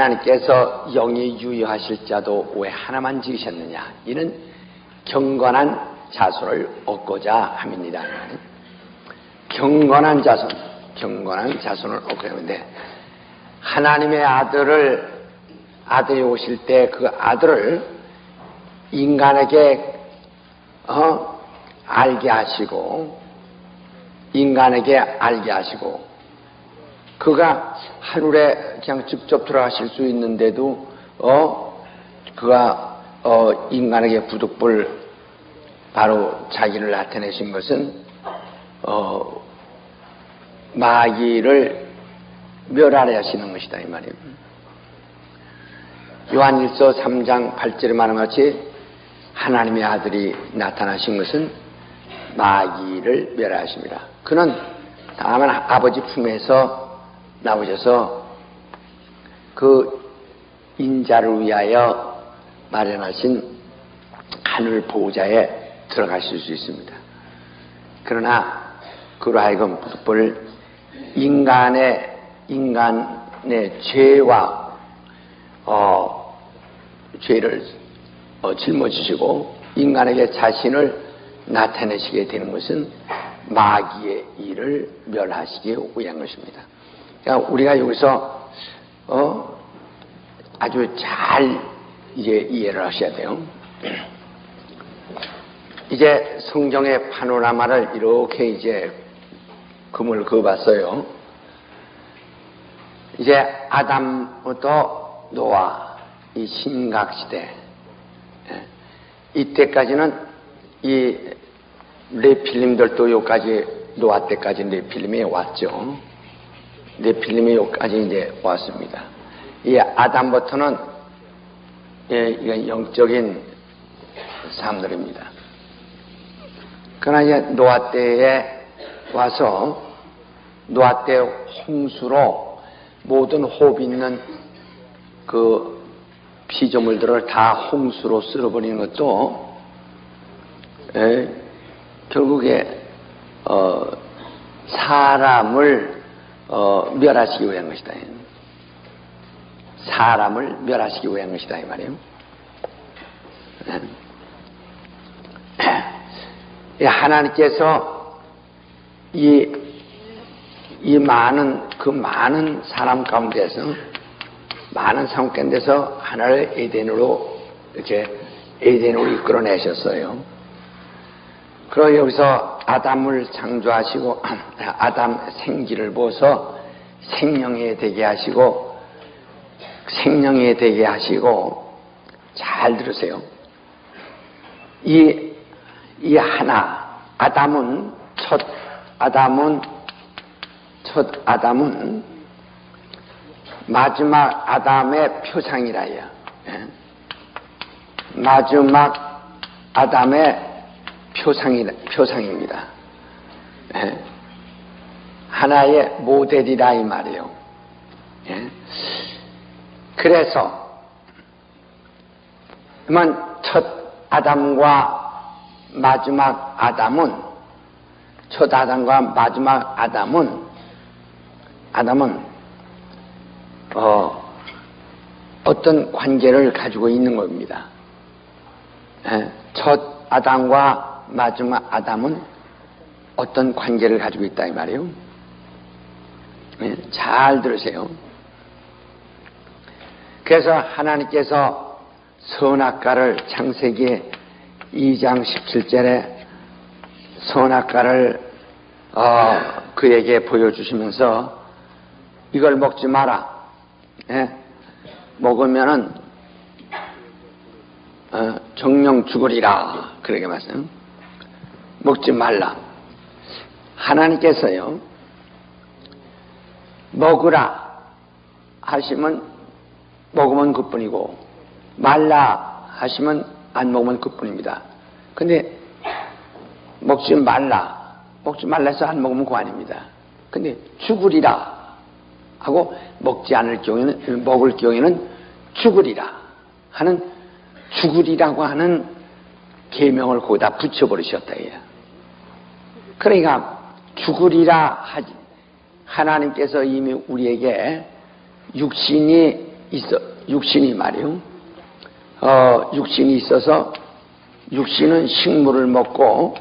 하나님께서 영이 유효하실 자도 왜 하나만 지으셨느냐, 이는 경건한 자손을 얻고자 함입니다. 경건한 자손을 얻고자 하는데, 하나님의 아들이 오실 때 그 아들을 인간에게 알게 하시고, 그가 하늘에 그냥 직접 들어가실 수 있는데도 그가 인간에게 부득불 바로 자기를 나타내신 것은 마귀를 멸하려 하시는 것이다, 이 말이에요. 요한일서 3장 8절에 말한 것이 하나님의 아들이 나타나신 것은 마귀를 멸하십니다. 그는 다만 아버지 품에서 나오셔서 그 인자를 위하여 마련하신 하늘 보호자에 들어가실 수 있습니다. 그러나 그로 하여금 부득불 인간의 죄와 죄를 짊어지시고 인간에게 자신을 나타내시게 되는 것은 마귀의 일을 멸하시기 위한 것입니다. 그러니까 우리가 여기서 아주 잘 이제 이해를 하셔야 돼요. 이제 성경의 파노라마를 이렇게 이제 금을 그어봤어요. 이제 아담부터 노아, 이 신각시대, 이때까지는 이 네필림들도 여기까지, 노아 때까지 네필림이 왔죠. 네필림이 여기까지 이제 왔습니다. 이 아담부터는 이건 영적인 사람들입니다. 그러나 이제 노아 때에 와서 노아 때 홍수로 모든 호흡 있는 그 피조물들을 다 홍수로 쓸어버리는 것도 결국에 사람을 멸하시기 위한 것이다. 사람을 멸하시기 위한 것이다, 이 말이에요. 하나님께서 이 많은 사람 가운데서 하나를 에덴으로 이끌어내셨어요. 그리고 여기서 아담을 창조하시고 아담 생기를 부어서 생명에 되게 하시고 잘 들으세요. 이 하나 첫 아담은 마지막 아담의 표상이라요. 마지막 아담의 표상입니다. 하나의 모델이라 이 말이에요. 그래서 첫 아담과 마지막 아담은 어떤 관계를 가지고 있는 겁니다. 첫 아담과 마지막 아담은 어떤 관계를 가지고 있다 이 말이에요. 잘 들으세요. 그래서 하나님께서 선악과를 창세기 2장 17절에 선악과를 그에게 보여주시면서 이걸 먹지 마라. 먹으면은 정령 죽으리라. 그렇게 말씀. 먹지 말라. 하나님께서요, 먹으라 하시면 먹으면 그뿐이고 말라 하시면 안 먹으면 그뿐입니다. 근데 먹지 말라 해서 안 먹으면 그 아닙니다. 근데 죽으리라 하고 먹지 않을 경우에는, 먹을 경우에는 죽으리라고 하는 계명을 거기다 붙여버리셨다. 그러니까 죽으리라 하지, 하나님께서 이미 우리에게 육신이 육신이 말이요. 육신이 있어서 육신은 식물을 먹고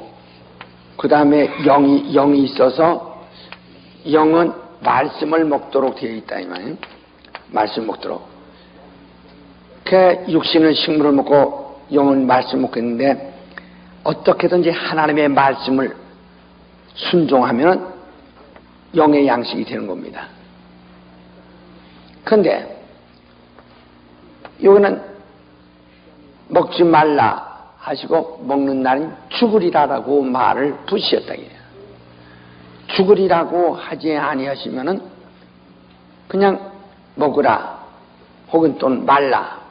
그 다음에 영이 있어서 영은 말씀을 먹도록 되어 있다 이 말이에요. 말씀 먹도록. 그 육신은 식물을 먹고 영은 말씀을 먹고 있는데 어떻게든지 하나님의 말씀을 순종하면 영의 양식이 되는 겁니다. 그런데 여기는 먹지 말라 하시고 먹는 날은 죽으리라라고 말을 붙이셨다. 죽으리라고 하지 아니하시면은 그냥 먹으라 혹은 또는 말라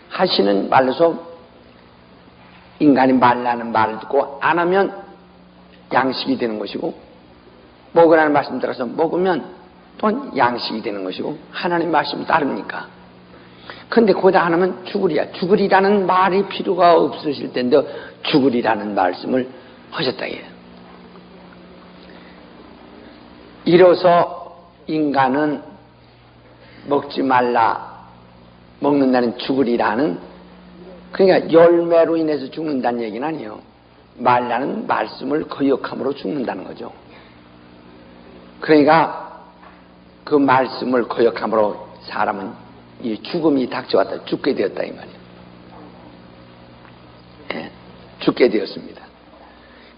하시는 말로서 인간이 말라는 말을 듣고 안 하면 양식이 되는 것이고 먹으라는 말씀 들어서 먹으면 또한 양식이 되는 것이고 하나님 말씀 따릅니까? 그런데 거기다 안 하면 죽으리라는 말이 필요가 없으실 텐데 죽으리라는 말씀을 하셨다. 이로써 인간은 먹지 말라 먹는 날은 죽으리라는 그러니까 열매로 인해서 죽는다는 얘기는 아니에요. 말라는 말씀을 거역함으로 죽는다는 거죠. 그러니까 그 말씀을 거역함으로 사람은 이 죽음이 닥쳐왔다. 죽게 되었다 이 말이에요. 예, 죽게 되었습니다.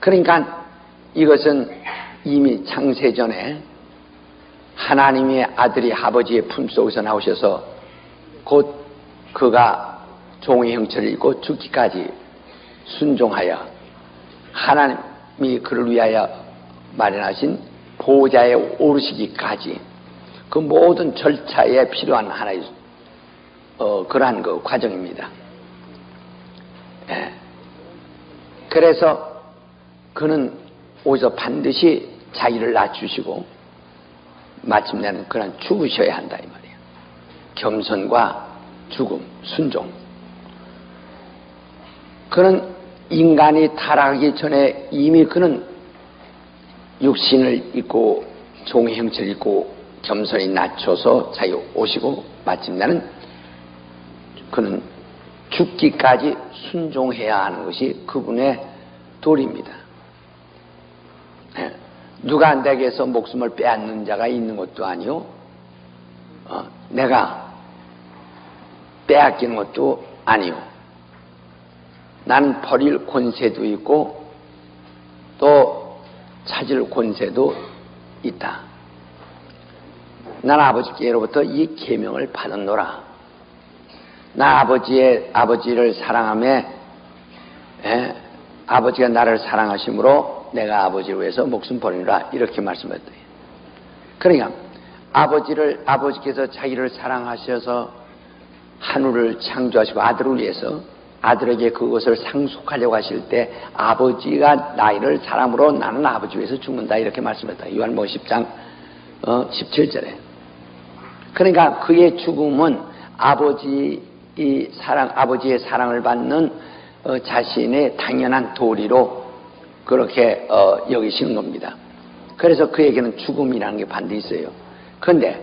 그러니까 이것은 이미 창세전에 하나님의 아들이 아버지의 품속에서 나오셔서 곧 그가 종의 형체를 입고 죽기까지 순종하여 하나님이 그를 위하여 마련하신 보좌에 오르시기까지 그 모든 절차에 필요한 하나의 그러한 그 과정입니다. 예. 그래서 그는 오셔서 반드시 자기를 낮추시고 마침내는 그런 죽으셔야 한다 이 말이에요. 겸손과 죽음, 순종. 그는 인간이 타락하기 전에 이미 그는 육신을 입고 종의 형체를 입고 겸손히 낮춰서 자기 오시고 마침내는 그는 죽기까지 순종해야 하는 것이 그분의 도리입니다. 누가 내게서 목숨을 빼앗는 자가 있는 것도 아니요 내가 빼앗기는 것도 아니요 난 버릴 권세도 있고 또 찾을 권세도 있다. 난 아버지께로부터 이 계명을 받았노라. 나 아버지를 사랑하며 아버지가 나를 사랑하심으로 내가 아버지를 위해서 목숨 버리노라 이렇게 말씀했다. 그러니까 아버지께서 자기를 사랑하셔서 하늘을 창조하시고 아들을 위해서 아들에게 그것을 상속하려고 하실 때 아버지가 나를 사랑으로 나는 아버지 위해서 죽는다 이렇게 말씀했다. 요한복음 10장 17절에. 그러니까 그의 죽음은 아버지의 사랑을 받는 자신의 당연한 도리로 그렇게 여기시는 겁니다. 그래서 그에게는 죽음이라는 게 반드시 있어요. 그런데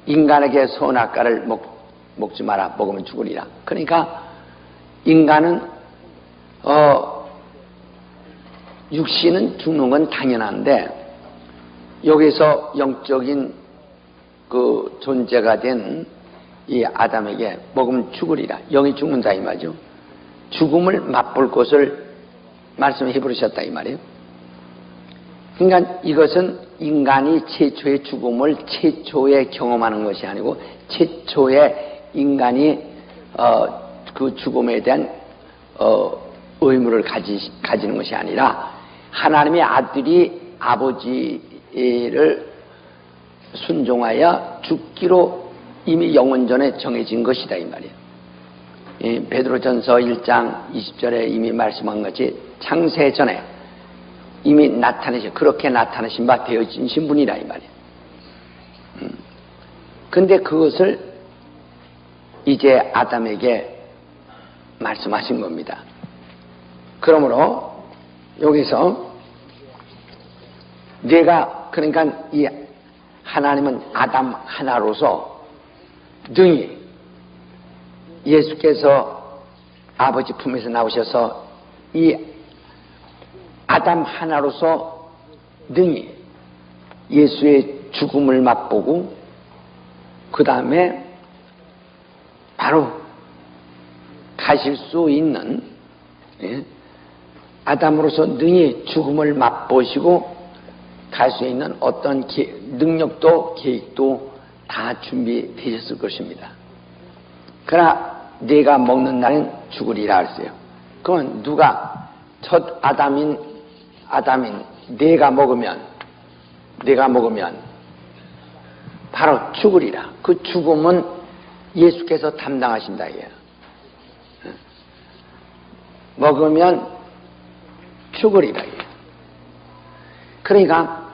인간에게 선악과를 먹지 마라. 먹으면 죽으리라. 그러니까 인간은 육신은 죽는 건 당연한데 여기서 영적인 그 존재가 된 이 아담에게 먹으면 죽으리라. 영이 죽는다 이 말이죠. 죽음을 맛볼 것을 말씀해 버리셨다 이 말이에요. 그러니까 이것은 인간이 최초의 죽음을 최초에 경험하는 것이 아니고 최초의 인간이 그 죽음에 대한 의무를 가지는 것이 아니라 하나님의 아들이 아버지를 순종하여 죽기로 이미 영원전에 정해진 것이다 이 말이에요. 베드로전서 1장 20절에 이미 말씀한 것이 창세전에 이미 그렇게 나타나신 바 되어진 분이라 이 말이에요. 근데 그것을 이제 아담에게 말씀하신 겁니다. 그러므로 여기서 그러니까 이 하나님은 아담 하나로서 등이 예수께서 아버지 품에서 나오셔서 이 아담 하나로서 등이 예수의 죽음을 맛보고 그 다음에 바로 가실 수 있는 아담으로서 능히 죽음을 맛보시고 갈 수 있는 어떤 능력도 계획도 다 준비되셨을 것입니다. 그러나 내가 먹는 날은 죽으리라 했어요. 그건 누가 첫 아담인 내가 먹으면 바로 죽으리라. 그 죽음은 예수께서 담당하신다 이게요. 먹으면 죽으리라 이게요. 그러니까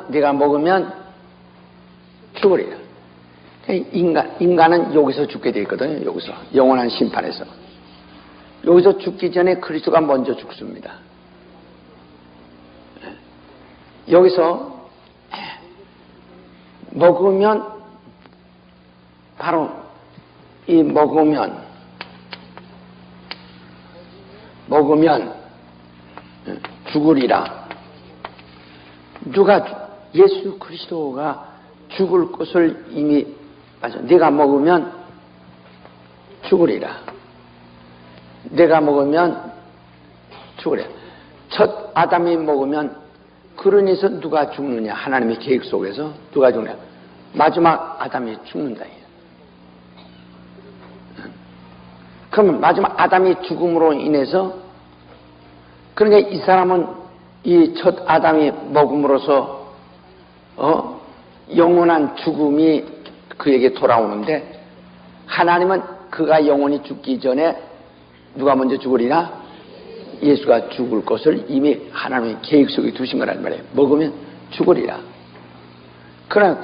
내가 먹으면 죽으리라. 인간은 여기서 죽게 되어 있거든요. 여기서 영원한 심판에서. 여기서 죽기 전에 그리스도가 먼저 죽습니다. 여기서 먹으면 바로 이 먹으면 죽으리라. 누가 예수 그리스도가 죽을 것을 이미 맞아. 네가 먹으면 죽으리라. 내가 먹으면 죽으리라. 첫 아담이 먹으면 그러니서 누가 죽느냐? 하나님의 계획 속에서 누가 죽느냐? 마지막 아담이 죽는다. 그러면 마지막 아담이 죽음으로 인해서 그러니까 이 사람은 이 첫 아담이 먹음으로써 영원한 죽음이 그에게 돌아오는데 하나님은 그가 영원히 죽기 전에 누가 먼저 죽으리라? 예수가 죽을 것을 이미 하나님의 계획 속에 두신 거란 말이에요. 먹으면 죽으리라. 그러나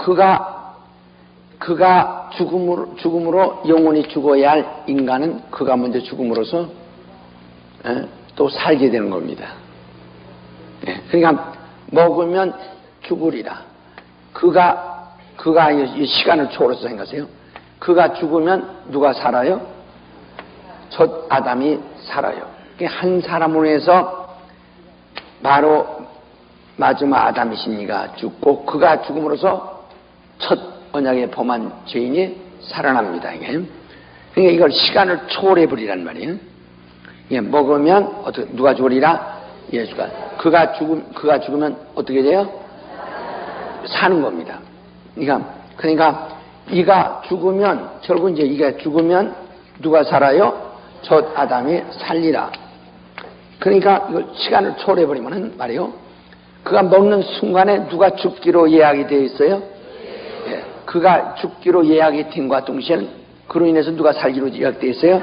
그가 죽음으로 영원히 죽어야 할 인간은 그가 먼저 죽음으로써 또 살게 되는 겁니다. 그러니까 먹으면 죽으리라. 그가 이 시간을 초월해서 생각하세요. 그가 죽으면 누가 살아요? 첫 아담이 살아요. 한 사람으로 해서 바로 마지막 아담이시니가 죽고 그가 죽음으로써 첫 언약에 범한 죄인이 살아납니다. 그러니까 이걸 시간을 초월해 버리란 말이에요. 먹으면 어떻게 누가 죽으리라? 예수가. 그가 죽으면 어떻게 돼요? 사는 겁니다. 그러니까 이가 죽으면 결국 이제 이가 죽으면 누가 살아요? 첫 아담이 살리라. 그러니까 이걸 시간을 초월해 버리면은 말이요. 그가 먹는 순간에 누가 죽기로 예약이 되어 있어요? 예. 그가 죽기로 예약이 된 것과 동시에 그로 인해서 누가 살기로 예약되어 있어요?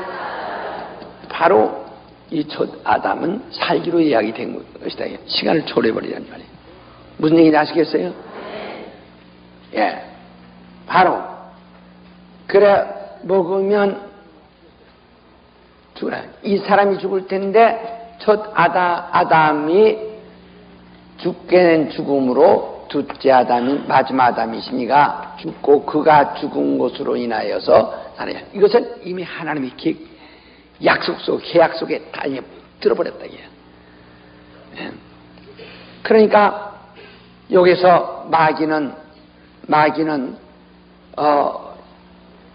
바로 이 첫 아담은 살기로 예약이 된 것이다. 시간을 초월해 버리란 말이에요. 무슨 얘기인지 아시겠어요? 예. 바로 그래 먹으면 죽으라. 이 사람이 죽을 텐데 첫 아담이 죽게 된 죽음으로 둘째 아담이 마지막 아담이시니가 죽고 그가 죽은 것으로 인하여서 살아요. 이것은 이미 하나님의 약속 속 계약 속에 다 들어버렸다 이게요. 그러니까 여기서 마귀는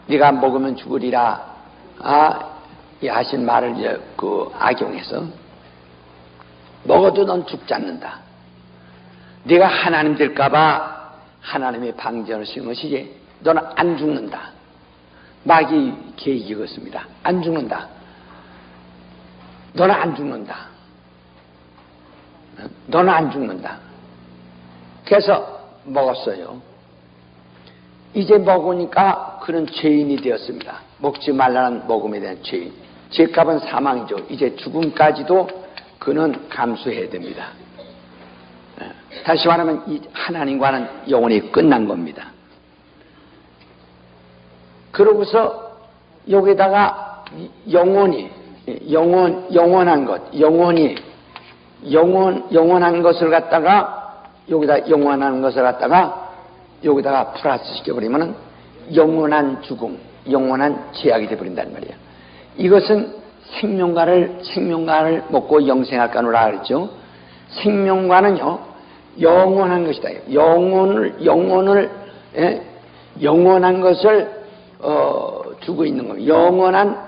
네가 먹으면 죽으리라 하신 말을 악용해서 먹어도 넌 죽지 않는다. 네가 하나님 될까봐 하나님의 방전을 씌운 것이지 너는 안 죽는다. 마귀 계획이 이것입니다. 안 죽는다. 너는 안 죽는다. 너는 안 죽는다. 그래서 먹었어요. 이제 먹으니까 그는 죄인이 되었습니다. 먹지 말라는 먹음에 대한 죄인. 죄값은 사망이죠. 이제 죽음까지도 그는 감수해야 됩니다. 다시 말하면 이 하나님과는 영원히 끝난 겁니다. 그러고서 여기다가 영원한 것, 영원한 것을 갖다가 여기다가 플러스 시켜버리면은 영원한 죽음, 영원한 죄악이 되어버린단 말이에요. 이것은 생명과를 먹고 영생할까노라 그랬죠. 생명과는요, 영원한 것이다. 영원한 것을 주고 있는 겁니다. 영원한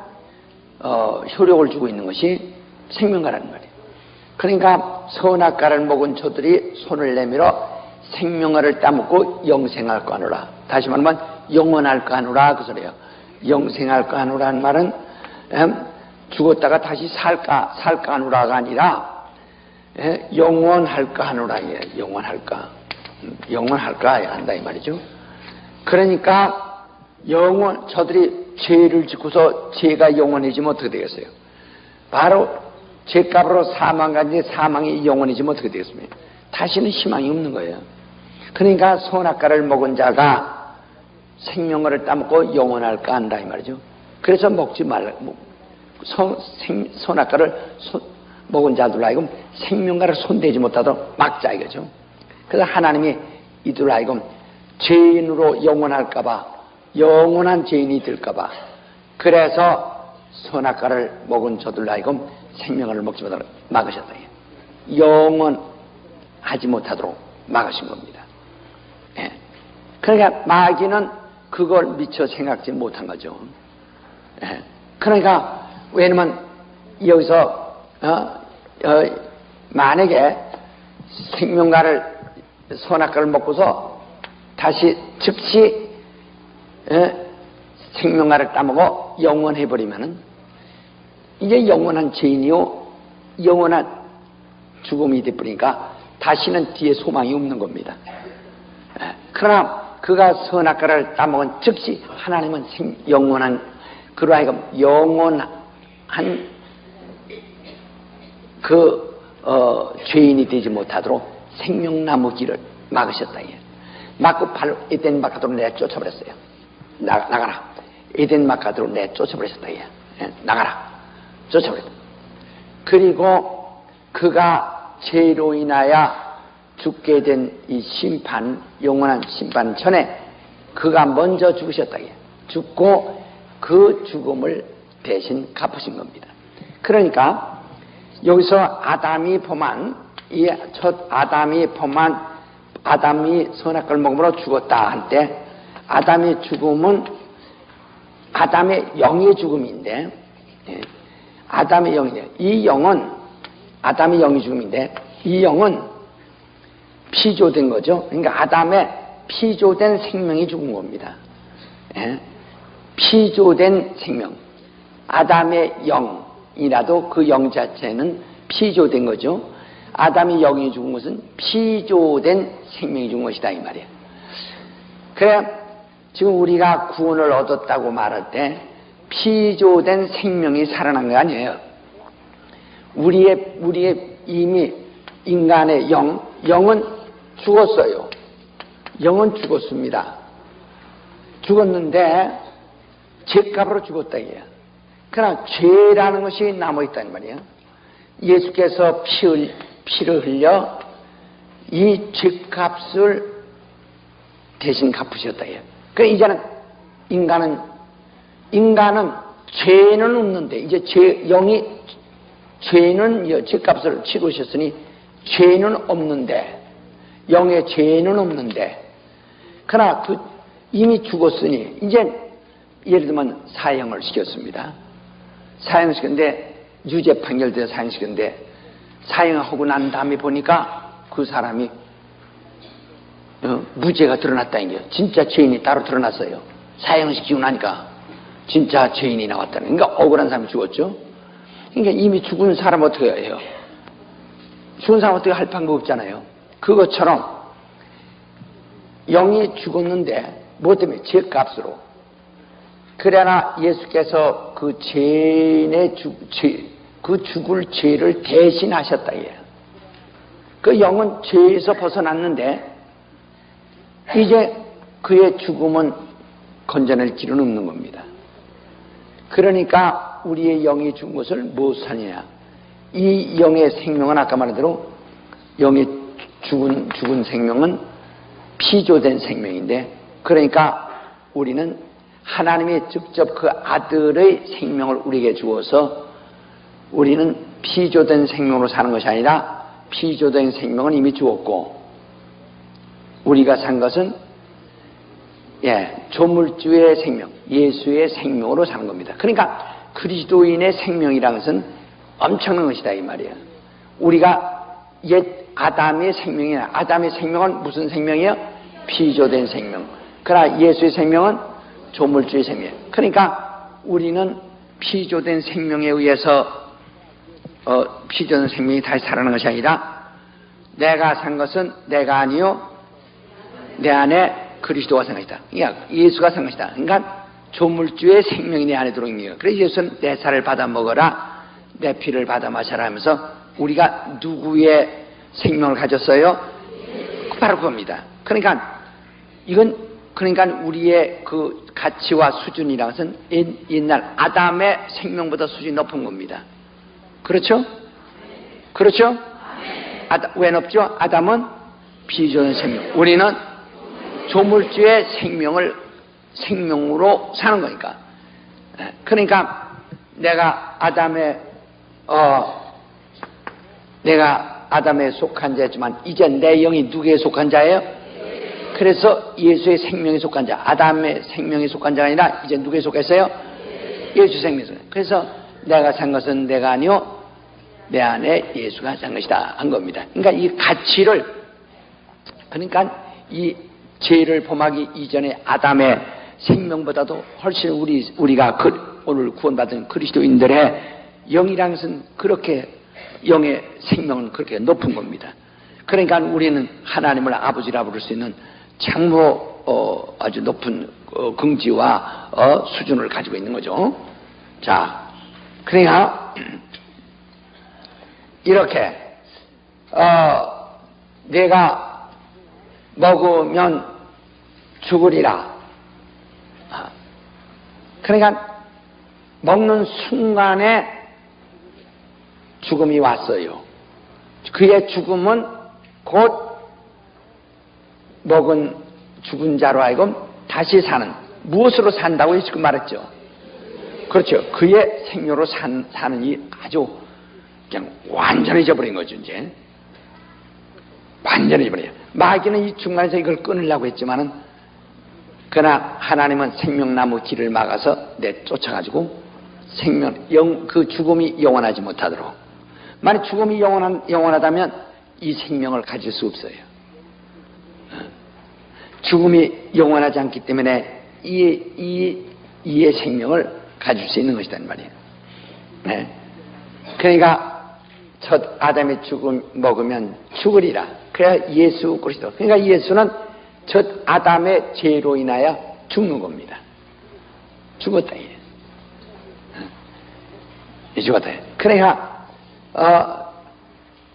효력을 주고 있는 것이 생명과라는 말이에요. 그러니까 선악과를 먹은 저들이 손을 내밀어 생명과를 따먹고 영생할까 하노라. 다시 말하면 영원할까 하노라 그 소리예요. 영생할까 하노라는 말은 죽었다가 다시 살까 하노라가 아니라 영원할까 하노라예요. 영원할까 한다 이 말이죠. 그러니까 저들이 죄를 짓고서 죄가 영원해지면 어떻게 되겠어요? 바로 죄값으로 사망간지 사망이 영원해지면 어떻게 되겠습니까? 다시는 희망이 없는 거예요. 그러니까 선악과를 먹은 자가 생명을 따먹고 영원할까 한다 이 말이죠. 그래서 먹지 말라. 선악과를 먹은 자들 하여금 생명과를 손대지 못하도록 막자 이거죠. 그래서 하나님이 이들 하여금 죄인으로 영원할까봐, 영원한 죄인이 될까봐, 그래서 선악과를 먹은 저들 하여금 생명을 먹지 못하도록 막으셨다. 영원하지 못하도록 막으신 겁니다. 예. 그러니까 마귀는 그걸 미처 생각지 못한 거죠. 예. 그러니까 왜냐면 여기서 만약에 선악과를 먹고서 다시 즉시 생명과를 따먹어 영원해버리면은 이제 영원한 죄인이요 영원한 죽음이 돼버리니까 다시는 뒤에 소망이 없는 겁니다. 그러나 그가 선악과를 따먹은 즉시 하나님은 영원한 그로 하여금 영원한 죄인이 되지 못하도록 생명나무 길을 막으셨다. 막고 바로 에덴 바깥으로 내쫓아버렸어요. 나가라. 에덴 바깥으로 내쫓아버렸다. 나가라. 쫓아버렸다. 그리고 그가 죄로 인하여 죽게 된 이 심판, 영원한 심판 전에 그가 먼저 죽으셨다. 죽고 그 죽음을 대신 갚으신 겁니다. 그러니까 여기서 아담이 범한 이 첫 아담이 선악과를 먹음으로 죽었다 할 때 아담의 죽음은 아담의 영의 죽음인데, 아담의 영이에요. 이 영은 아담의 영의 죽음인데 이 영은 피조된 거죠. 그러니까 아담의 피조된 생명이 죽은 겁니다. 피조된 생명. 아담의 영이라도 그 영 자체는 피조된 거죠. 아담의 영이 죽은 것은 피조된 생명이 죽은 것이다 이 말이에요. 그래 지금 우리가 구원을 얻었다고 말할 때 피조된 생명이 살아난 거 아니에요. 우리의 이미 인간의 영은 죽었어요. 영은 죽었습니다. 죽었는데 죄값으로 죽었다 이게요. 그러나 죄라는 것이 남아있단 말이에요. 예수께서 피를 흘려 이 죄값을 대신 갚으셨다 이게요. 그러니까 이제는 인간은 죄는 없는데 이제 죄는 죄값을 치르셨으니 죄는 없는데 영의 죄는 없는데 그러나 이미 죽었으니 이제 예를 들면 사형을 시켰습니다. 사형을 시켰는데 유죄 판결돼서 사형을 시켰는데 사형하고 난 다음에 보니까 그 사람이 무죄가 드러났다는 거예요. 진짜 죄인이 따로 드러났어요. 사형을 시키고 나니까 진짜 죄인이 나왔다는 거예요. 그러니까 억울한 사람이 죽었죠. 그러니까 이미 죽은 사람 어떻게 해요? 죽은 사람 어떻게 할 방법 없잖아요. 그것처럼 영이 죽었는데 뭐 때문에? 죄값으로. 그러나 예수께서 그 죄인의 그 죽을 죄를 대신하셨다 이에요. 그 영은 죄에서 벗어났는데 이제 그의 죽음은 건져낼 길은 없는 겁니다. 그러니까 우리의 영이 죽은 것을 무엇하느냐? 이 영의 생명은 아까 말한 대로 영의 죽은 생명은 피조된 생명인데 그러니까 우리는 하나님이 직접 그 아들의 생명을 우리에게 주어서 우리는 피조된 생명으로 사는 것이 아니라 피조된 생명은 이미 주었고 우리가 산 것은 조물주의 생명, 예수의 생명으로 사는 겁니다. 그러니까 그리스도인의 생명이라는 것은 엄청난 것이다 이 말이에요. 우리가 옛 아담의 생명이야. 아담의 생명은 무슨 생명이에요? 피조된 생명. 그러나 예수의 생명은 조물주의 생명이에요. 그러니까 우리는 피조된 생명에 의해서 피조된 생명이 다시 살아나는 것이 아니라 내가 산 것은 내가 아니요 내 안에 그리스도가 산 것이다. 그러니까 예수가 산 것이다. 그러니까 조물주의 생명이 내 안에 들어있는 거예요. 그래서 예수는 내 살을 받아 먹어라 내 피를 받아 마셔라 하면서 우리가 누구의 생명을 가졌어요? 바로 그겁니다. 그러니까 우리의 그 가치와 수준이라는 것은 옛날 아담의 생명보다 수준이 높은 겁니다. 그렇죠? 그렇죠? 왜 높죠? 아담은 피조된 생명. 우리는 조물주의 생명으로 사는 거니까. 그러니까 내가 아담에 속한 자지만 이제 내 영이 누구에 속한 자예요? 그래서 예수의 생명에 속한 자, 아담의 생명에 속한 자가 아니라 이제 누구에 속했어요? 예수 생명에 속한 자. 그래서 내가 산 것은 내가 아니요 내 안에 예수가 산 것이다 한 겁니다. 그러니까 이 가치를, 그러니까 이 죄를 범하기 이전에 아담의 생명보다도 훨씬 우리가 오늘 구원받은 그리스도인들의 영이라는 것은 그렇게, 영의 생명은 그렇게 높은 겁니다. 그러니까 우리는 하나님을 아버지라 부를 수 있는 참으로 아주 높은 긍지와 수준을 가지고 있는 거죠. 자, 그러니까 이렇게 내가 먹으면 죽으리라. 그러니까 먹는 순간에 죽음이 왔어요. 그의 죽음은 곧 먹은 죽은 자로 하여금 다시 사는, 무엇으로 산다고 지금 말했죠? 그렇죠. 그의 생명으로 사는 이 아주 그냥 완전히 잊어버린 거죠. 이제 완전히 잊어버려요. 마귀는 이 중간에서 이걸 끊으려고 했지만은, 그러나 하나님은 생명나무 길을 막아서 내쫓아가지고 그 죽음이 영원하지 못하도록, 만약 죽음이 영원하다면 이 생명을 가질 수 없어요. 죽음이 영원하지 않기 때문에 이의 생명을 가질 수 있는 것이란 말이에요. 네. 그러니까 첫 아담의 죽음 먹으면 죽으리라. 그래야 예수 그리스도. 그러니까 예수는 첫 아담의 죄로 인하여 죽는 겁니다. 죽었다. 죽었다. 그러니까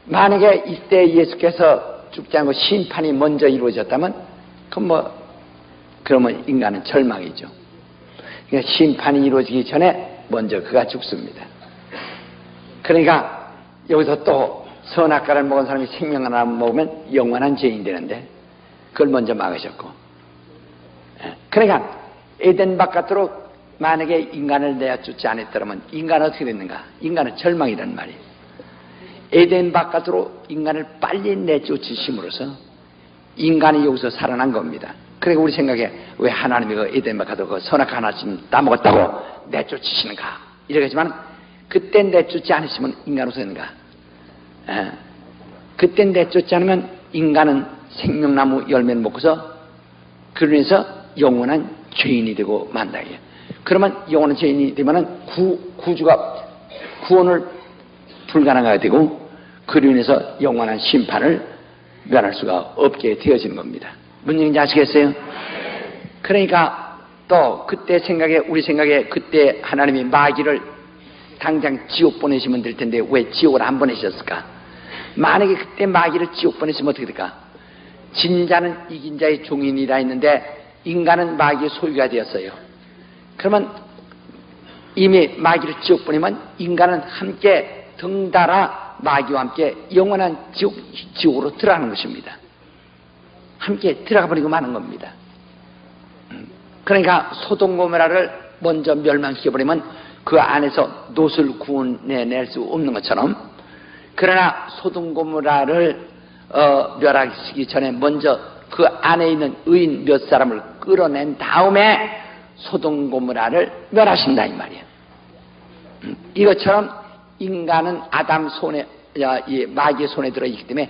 만약에 이때 예수께서 죽지 않고 심판이 먼저 이루어졌다면 그러면 인간은 절망이죠. 그러니까 심판이 이루어지기 전에 먼저 그가 죽습니다. 그러니까 여기서 또 선악과를 먹은 사람이 생명 하나 먹으면 영원한 죄인이 되는데 그걸 먼저 막으셨고, 그러니까 에덴 바깥으로 만약에 인간을 내쫓지 않았더라면 인간은 어떻게 됐는가? 인간은 절망이란 말이에요. 에덴 바깥으로 인간을 빨리 내쫓으심으로써 인간이 여기서 살아난 겁니다. 그러니까 우리 생각에 왜 하나님이 그 에덴 바깥으로 그 선악 하나쯤 따먹었다고 내쫓으시는가? 이러겠지만 그때 내쫓지 않으시면 인간으로서 되는가? 그때 내쫓지 않으면 인간은 생명나무 열매를 먹고서 그로 인해서 영원한 죄인이 되고 만다. 그러면 영원한 죄인이 되면은 구원을 불가능하게 되고 그로 인해서 영원한 심판을 면할 수가 없게 되어지는 겁니다. 무슨 얘기인지 아시겠어요? 그러니까 또 그때 우리 생각에 그때 하나님이 마귀를 당장 지옥 보내시면 될 텐데 왜 지옥을 안 보내셨을까? 만약에 그때 마귀를 지옥 보내시면 어떻게 될까? 진자는 이긴 자의 종인이라 했는데 인간은 마귀의 소유가 되었어요. 그러면 이미 마귀를 지옥 보내면 인간은 함께 덩달아 마귀와 함께 영원한 지옥으로 들어가는 것입니다. 함께 들어가 버리고 마는 겁니다. 그러니까 소돔 고모라를 먼저 멸망시켜버리면 그 안에서 놋을 구원해낼 수 없는 것처럼, 그러나 소돔 고모라를 멸하시기 전에 먼저 그 안에 있는 의인 몇 사람을 끌어낸 다음에 소돔 고모라를 멸하신다 이 말이에요. 이것처럼 인간은 아담 손에, 마귀의 손에 들어있기 때문에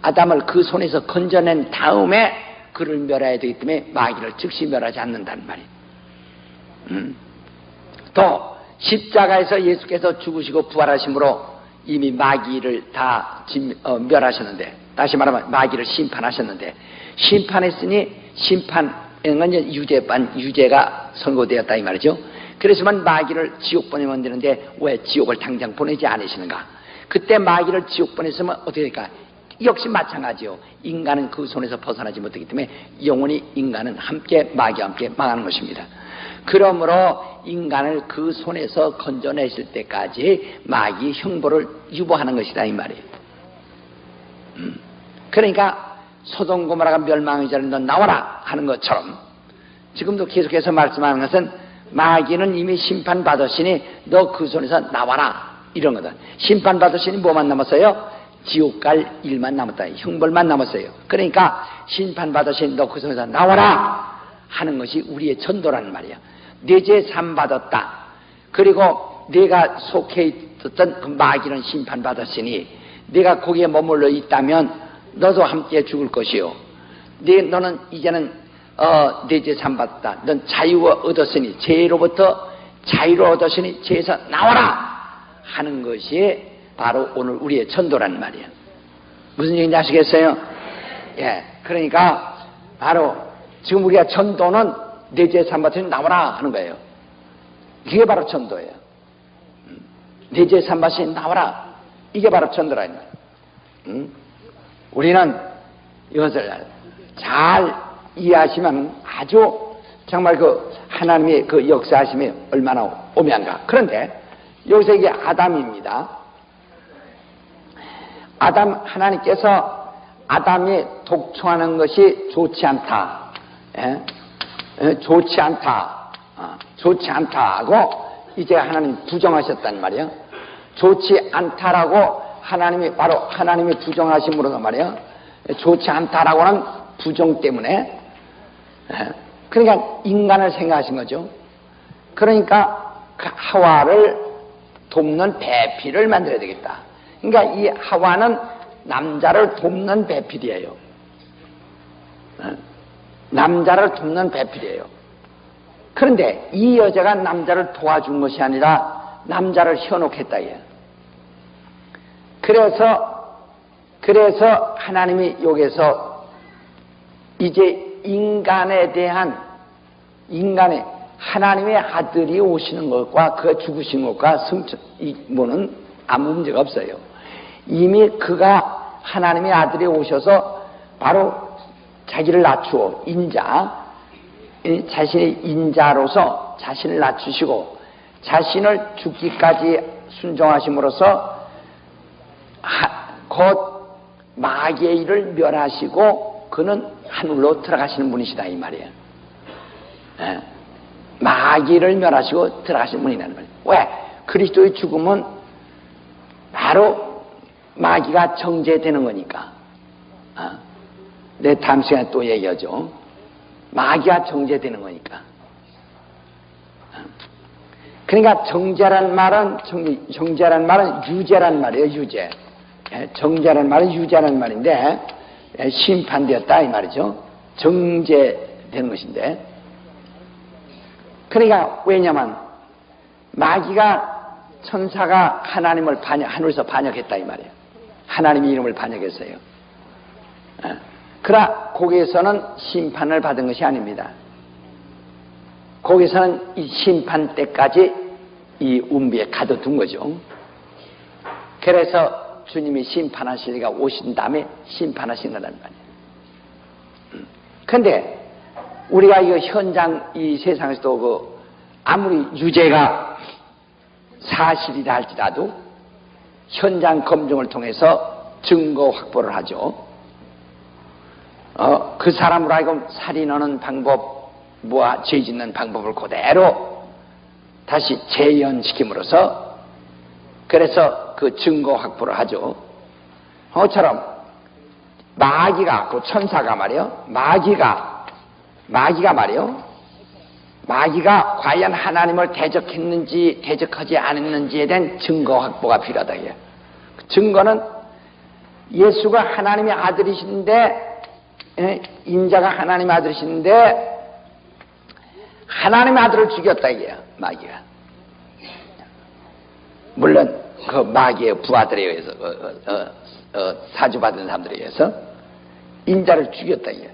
아담을 그 손에서 건져낸 다음에 그를 멸해야 되기 때문에 마귀를 즉시 멸하지 않는다는 말이에요. 또 십자가에서 예수께서 죽으시고 부활하심으로 이미 마귀를 다 멸하셨는데, 다시 말하면 마귀를 심판하셨는데, 심판했으니 심판은 유죄가 선고되었다 이 말이죠. 그래서만 마귀를 지옥 보내면 되는데 왜 지옥을 당장 보내지 않으시는가? 그때 마귀를 지옥 보냈으면 어떻게 될까? 역시 마찬가지요. 인간은 그 손에서 벗어나지 못하기 때문에 영원히 인간은 함께 마귀와 함께 망하는 것입니다. 그러므로 인간을 그 손에서 건져내실 때까지 마귀 형벌을 유보하는 것이다 이 말이에요. 그러니까 소돔 고모라가 멸망하기 전에 너 나와라 하는 것처럼 지금도 계속해서 말씀하는 것은 마귀는 이미 심판받았으니 너 그 손에서 나와라 이런 거다. 심판받았으니 뭐만 남았어요? 지옥 갈 일만 남았다. 형벌만 남았어요. 그러니까 심판받았으니 너 그 손에서 나와라 하는 것이 우리의 전도라는 말이야. 내 죄 삼받았다. 그리고 내가 속해 있었던 그 마귀는 심판받았으니 내가 거기에 머물러 있다면 너도 함께 죽을 것이요. 너는 이제는 내 죄 삼받았다. 넌 자유 얻었으니, 죄로부터 자유를 얻었으니 죄에서 나와라 하는 것이 바로 오늘 우리의 전도라는 말이에요. 무슨 얘기인지 아시겠어요? 예, 그러니까 바로 지금 우리가 전도는 내 죄 삼받았으니 나와라 하는 거예요. 이게 바로 전도예요. 내 죄 삼받았으니 나와라. 이게 바로 전도라는 말이에요. 우리는 이것을 잘 이해하시면 아주 정말 그 하나님의 그 역사하심이 얼마나 오묘한가. 그런데 여기서 이게 아담입니다. 아담, 하나님께서 아담이 독초하는 것이 좋지 않다. 좋지 않다. 좋지 않다고 이제 하나님 부정하셨단 말이에요. 좋지 않다라고 하나님이 바로 하나님이 부정하심으로서 말이에요. 좋지 않다라고는 부정 때문에, 그러니까 인간을 생각하신 거죠. 그러니까 하와를 돕는 배필을 만들어야 되겠다. 그러니까 이 하와는 남자를 돕는 배필이에요. 남자를 돕는 배필이에요. 그런데 이 여자가 남자를 도와준 것이 아니라 남자를 현혹했다 이거예요. 그래서 하나님이 여기서 이제 인간에 대한 인간의 하나님의 아들이 오시는 것과 그가 죽으신 것과 뭐는 아무 문제가 없어요. 이미 그가 하나님의 아들이 오셔서 바로 자기를 낮추어 자신의 인자로서 자신을 낮추시고 자신을 죽기까지 순종하심으로써 곧 마귀의 일을 멸하시고 그는 하늘로 들어가시는 분이시다 이 말이에요. 마귀를 멸하시고 들어가시는 분이라는 말이에요. 왜? 그리스도의 죽음은 바로 마귀가 정죄되는 거니까. 내 다음 시간에 또 얘기하죠. 마귀가 정죄되는 거니까. 그러니까 정죄란 말은 유죄란 말이에요. 유죄. 정죄란 말은 유죄란 말인데 심판되었다 이 말이죠. 정죄되는 것인데. 그러니까 왜냐면 마귀가 천사가 하나님을 하늘에서 반역했다 이 말이에요. 하나님의 이름을 반역했어요. 그러나 거기에서는 심판을 받은 것이 아닙니다. 거기서는 이 심판 때까지 이 운비에 가둬둔 거죠. 그래서 주님이 심판하시리가 오신 다음에 심판하신 거란 말이에요. 그런데 우리가 이 현장 이 세상에서도 아무리 유죄가 사실이라 할지라도 현장 검증을 통해서 증거 확보를 하죠. 그 사람으로 하여금 살인하는 방법, 모아 죄 짓는 방법을 그대로 다시 재현시킴으로써 그래서 그 증거 확보를 하죠. 그것처럼 마귀가 그 천사가 말이요, 마귀가 과연 하나님을 대적했는지 대적하지 않았는지에 대한 증거 확보가 필요하다. 그 증거는 예수가 하나님의 아들이신데, 인자가 하나님의 아들이신데 하나님의 아들을 죽였다 이게요, 마귀가. 물론 그 마귀의 부하들에 의해서 사주받은 사람들에 의해서 인자를 죽였다 이게.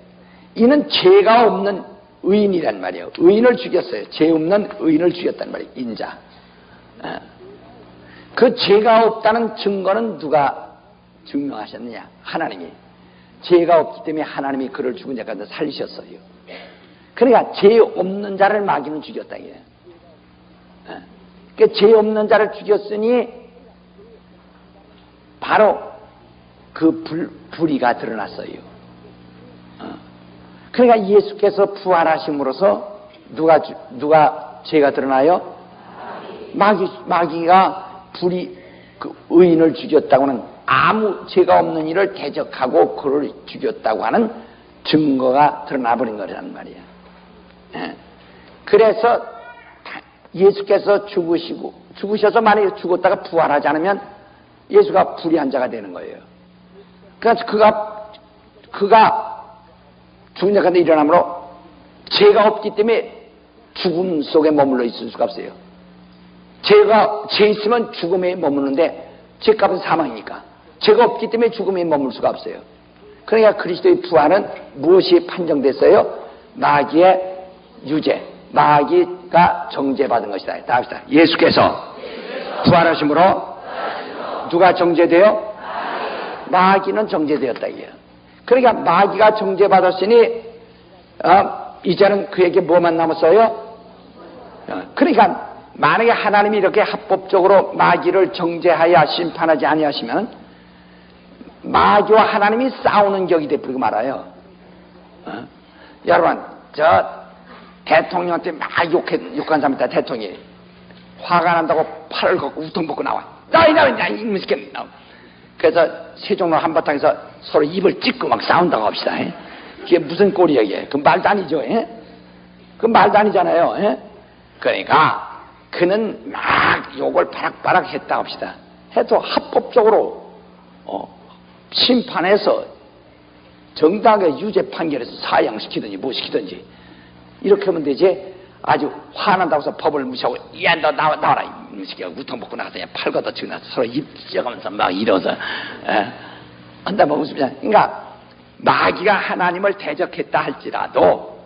이는 죄가 없는 의인이란 말이에요. 의인을 죽였어요. 죄 없는 의인을 죽였단 말이에요, 인자. 그 죄가 없다는 증거는 누가 증명하셨느냐? 하나님이. 죄가 없기 때문에 하나님이 그를 죽은 자까지 살리셨어요. 그러니까 죄 없는 자를 마귀는 죽였다 이게. 그러니까 죄 없는 자를 죽였으니 바로 그 불의가 드러났어요. 그러니까 예수께서 부활하심으로써 누가 죄가 드러나요? 마귀가 그 의인을 죽였다고는 아무 죄가 없는 이를 대적하고 그를 죽였다고 하는 증거가 드러나 버린 거라는 말이야. 그래서 예수께서 죽으셔서 만약에 죽었다가 부활하지 않으면 예수가 불의한 자가 되는 거예요. 그래서 그가 죽은 자 가운데 일어나므로 죄가 없기 때문에 죽음 속에 머물러 있을 수가 없어요. 죄 있으면 죽음에 머무르는데 죄값은 사망이니까 죄가 없기 때문에 죽음에 머물 수가 없어요. 그러니까 그리스도의 부활은 무엇이 판정됐어요? 마귀의 유죄, 마귀가 정죄받은 것이다. 다 합시다. 예수께서 부활하심으로 누가 정죄돼요? 마귀는 정죄되었다 이게요. 그러니까 마귀가 정죄받았으니 이제는 그에게 뭐만 남았어요? 그러니까 만약에 하나님이 이렇게 합법적으로 마귀를 정죄하여 심판하지 아니하시면 마귀와 하나님이 싸우는 격이 되버리고 말아요. 여러분, 저 대통령한테 막 욕한 사람 있다. 대통령이 화가 난다고 팔을 걷고 우통 벗고 나와. 이놈 새끼. 그래서 세종로 한바탕에서 서로 입을 찢고 막 싸운다고 합시다. 그게 무슨 꼴이야 이게? 그 말도 아니죠. 그 말도 아니잖아요. 그러니까 그는 막 욕을 바락바락 했다 합시다. 해도 합법적으로 심판해서 정당하게 유죄 판결해서 사형시키든지 뭐 시키든지 이렇게 하면 되지. 아주 화난다고 해서 법을 무시하고 야 너 나와라 이 새끼가 우통 벗고 나가서 팔 걷어 치고 나서 서로 입 찢어가면서 막 이러서 한다면 무슨 말이야. 그러니까 마귀가 하나님을 대적했다 할지라도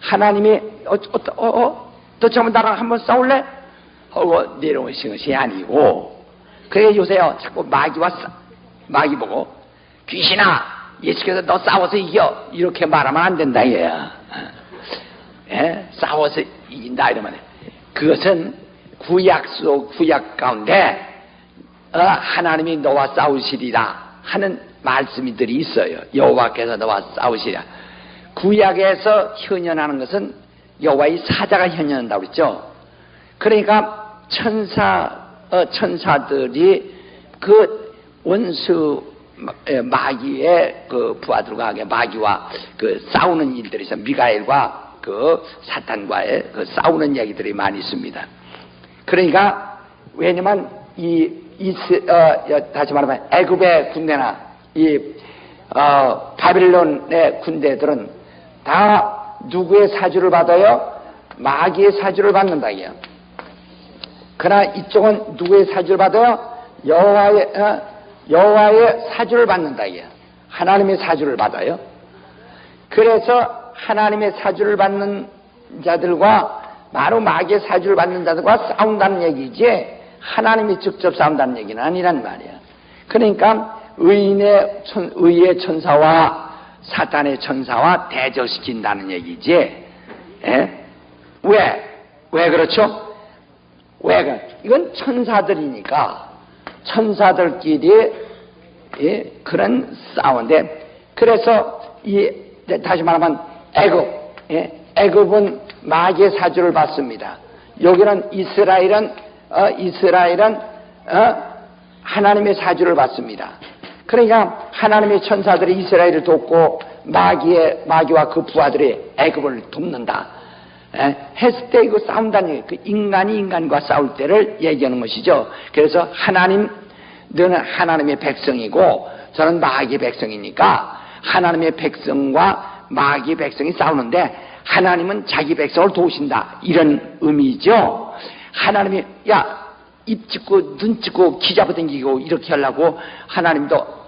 하나님이 너 처음 나랑 한번 싸울래? 하고 내려오신 것이 아니고 그래 요새요 자꾸 마귀 보고 귀신아 예수께서 너 싸워서 이겨 이렇게 말하면 안 된다 얘야. 싸워서 이긴다 이러면 그것은 구약 가운데 하나님이 너와 싸우시리라 하는 말씀들이 있어요. 여호와께서 너와 싸우시리라. 구약에서 현현하는 것은 여호와의 사자가 현현한다고 그랬죠. 그러니까 천사들이 그 원수 마귀의 그 부하들과 마귀와 그 싸우는 일들이 있어요. 미가엘과 그 사탄과의 그 싸우는 이야기들이 많이 있습니다. 그러니까 왜냐면 다시 말하면 애굽의 군대나 바빌론의 군대들은 다 누구의 사주를 받아요? 마귀의 사주를 받는다 이요. 그러나 이쪽은 누구의 사주를 받아요? 여호와의 사주를 받는다 이요. 하나님의 사주를 받아요. 그래서 하나님의 사주를 받는 자들과 바로 마귀의 사주를 받는 자들과 싸운다는 얘기지 하나님이 직접 싸운다는 얘기는 아니란 말이야. 그러니까 의의 천사와 사탄의 천사와 대적시킨다는 얘기지. 왜 그렇죠? 이건 천사들이니까 천사들끼리 그런 싸움인데 그래서 다시 말하면 애굽은 마귀의 사주를 받습니다. 여기는 이스라엘은 하나님의 사주를 받습니다. 그러니까 하나님의 천사들이 이스라엘을 돕고 마귀와 그 부하들이 애굽을 돕는다 했을 때 이거 싸운다는 얘기예요. 그 인간이 인간과 싸울 때를 얘기하는 것이죠. 그래서 너는 하나님의 백성이고 저는 마귀의 백성이니까 하나님의 백성과 마귀의 백성이 싸우는데 하나님은 자기 백성을 도우신다 이런 의미죠. 하나님이 입 찢고 눈 찢고 기 잡아당기고 이렇게 하려고 하나님도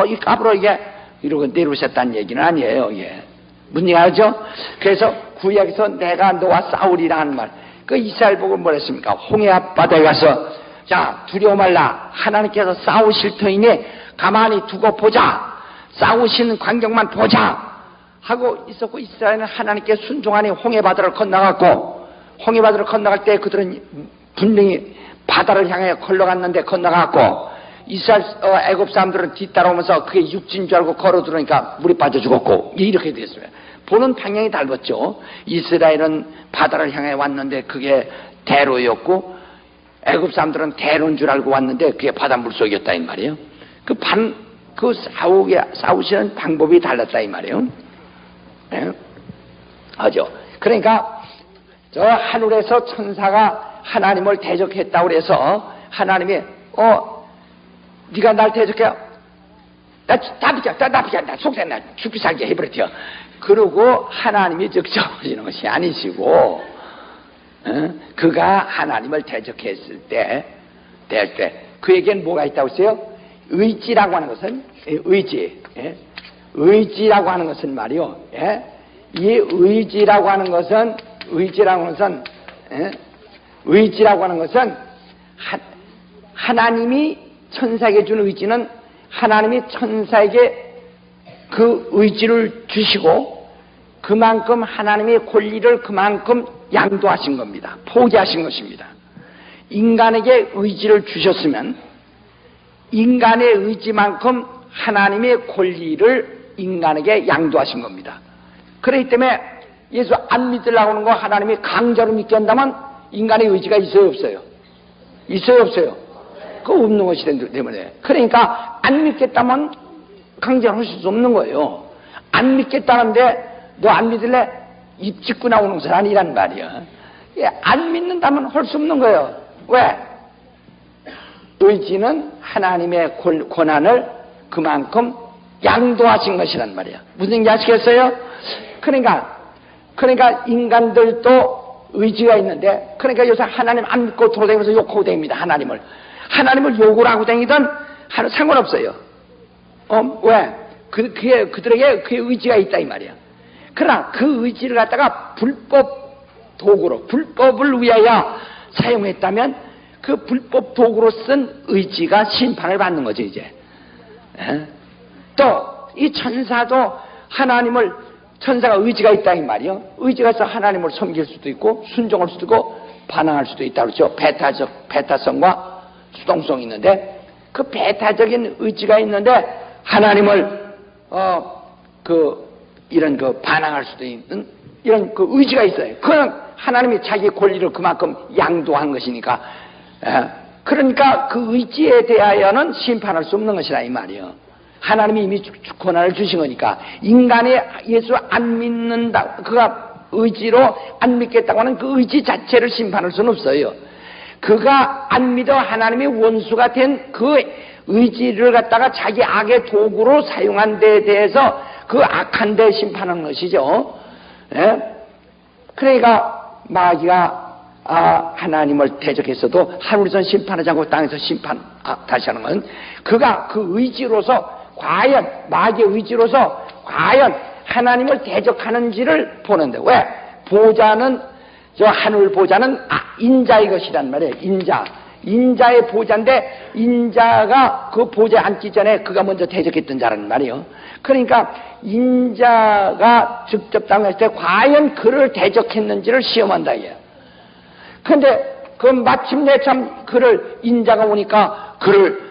이 까불어 이게 이러고 내려오셨다는 얘기는 아니에요. 예. 무슨 얘기 알죠? 그래서 구약에서 내가 너와 싸우리라 하는 말, 그 이스라엘 보고 뭐랬습니까? 홍해 앞바다에 가서 자 두려워 말라, 하나님께서 싸우실 터이니 가만히 두고 보자, 싸우시는 광경만 보자 하고 있었고, 이스라엘은 하나님께 순종하니 홍해 바다를 건너갔고, 홍해 바다를 건너갈 때 그들은 분명히 바다를 향해 걸러갔는데 건너갔고, 이스라엘 애굽 사람들은 뒤따라오면서 그게 육지인 줄 알고 걸어 들어오니까 물이 빠져 죽었고, 이렇게 됐습니다. 보는 방향이 달랐죠. 이스라엘은 바다를 향해 왔는데 그게 대로였고, 애굽 사람들은 대로인 줄 알고 왔는데 그게 바닷물 속이었다 이 말이에요. 싸우시는 방법이 달랐다 이 말이에요. 네? 하죠. 그러니까 저 하늘에서 천사가 하나님을 대적했다고 그래서 하나님이 네가 날 대적해? 나 비켜, 나 속세, 나 죽기 살게 해버렸죠. 그러고 하나님이 적셔버리는 것이 아니시고, 그가 하나님을 대적했을 때, 그에겐 뭐가 있다고 했어요? 의지라고 하는 것은, 의지라고 하는 것은 말이요. 이 의지라고 하는 것은 하나님이 천사에게 준 의지는 하나님이 천사에게 그 의지를 주시고 그만큼 하나님의 권리를 그만큼 양도하신 겁니다. 포기하신 것입니다. 인간에게 의지를 주셨으면 인간의 의지만큼 하나님의 권리를 인간에게 양도하신 겁니다. 그렇기 때문에 예수 안 믿으려고 하는 거 하나님이 강제로 믿게 한다면 인간의 의지가 있어요 없어요? 있어요 없어요? 그거 없는 것이 때문에. 그러니까 안 믿겠다면 강제로 하실 수 없는 거예요. 안 믿겠다는데 너 안 믿을래? 입 찢고 나오는 것은 아니란 말이야. 안 믿는다면 할 수 없는 거예요. 왜? 의지는 하나님의 권한을 그만큼 양도하신 것이란 말이야. 무슨 얘기 아시겠어요? 그러니까 인간들도 의지가 있는데, 그러니까 요새 하나님 안 믿고 돌아다니면서 욕하고 다닙니다. 하나님을 욕을 하고 다니든 상관없어요. 왜? 그들에게 그의 의지가 있다 이 말이야. 그러나 그 의지를 갖다가 불법 도구로, 불법을 위하여 사용했다면 그 불법 도구로 쓴 의지가 심판을 받는 거죠 이제. 또 이 천사도 천사가 의지가 있다 이 말이요. 의지가 있어 하나님을 섬길 수도 있고 순종할 수도 있고 반항할 수도 있다 그렇죠. 배타성과 수동성이 있는데, 그 배타적인 의지가 있는데 하나님을 이런 반항할 수도 있는 이런 그 의지가 있어요. 그건 하나님이 자기 권리를 그만큼 양도한 것이니까. 그러니까 그 의지에 대하여는 심판할 수 없는 것이라 이 말이에요. 하나님이 이미 권한을 주신 거니까. 인간이 예수 안 믿는다, 그가 의지로 안 믿겠다고 하는 그 의지 자체를 심판할 수는 없어요. 그가 안 믿어 하나님의 원수가 된 그 의지를 갖다가 자기 악의 도구로 사용한 데에 대해서 그 악한 데 심판하는 것이죠. 그러니까 마귀가 하나님을 대적했어도 하늘에서 심판하지 않고 땅에서 다시 하는 건 그가 그 의지로서 마귀의 의지로서 과연 하나님을 대적하는지를 보는데, 왜? 하늘 보좌는 인자의 것이란 말이에요. 인자의 보좌인데, 인자가 그 보좌에 앉기 전에 그가 먼저 대적했던 자라는 말이에요. 그러니까 인자가 직접 당했을 때 과연 그를 대적했는지를 시험한다 이거예요. 근데 마침내 참 인자가 오니까 그를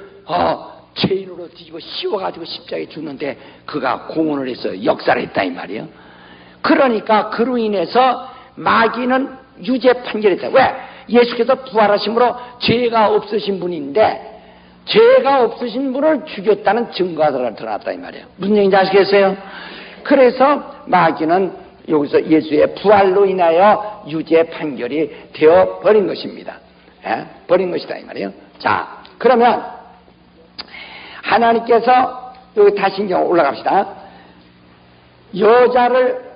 죄인으로 뒤집어 씌워가지고 십자가에 죽는데 그가 공헌을 해서 역사를 했다 이 말이에요. 그러니까 그로 인해서 마귀는 유죄 판결했다. 왜? 예수께서 부활하심으로 죄가 없으신 분인데 죄가 없으신 분을 죽였다는 증거가 드러났다 이 말이에요. 무슨 얘기인지 아시겠어요? 그래서 마귀는 여기서 예수의 부활로 인하여 유죄 판결이 되어 버린 것입니다. 예? 버린 것이다 이 말이에요. 자, 그러면 하나님께서 여기 다시 이제 올라갑시다. 여자를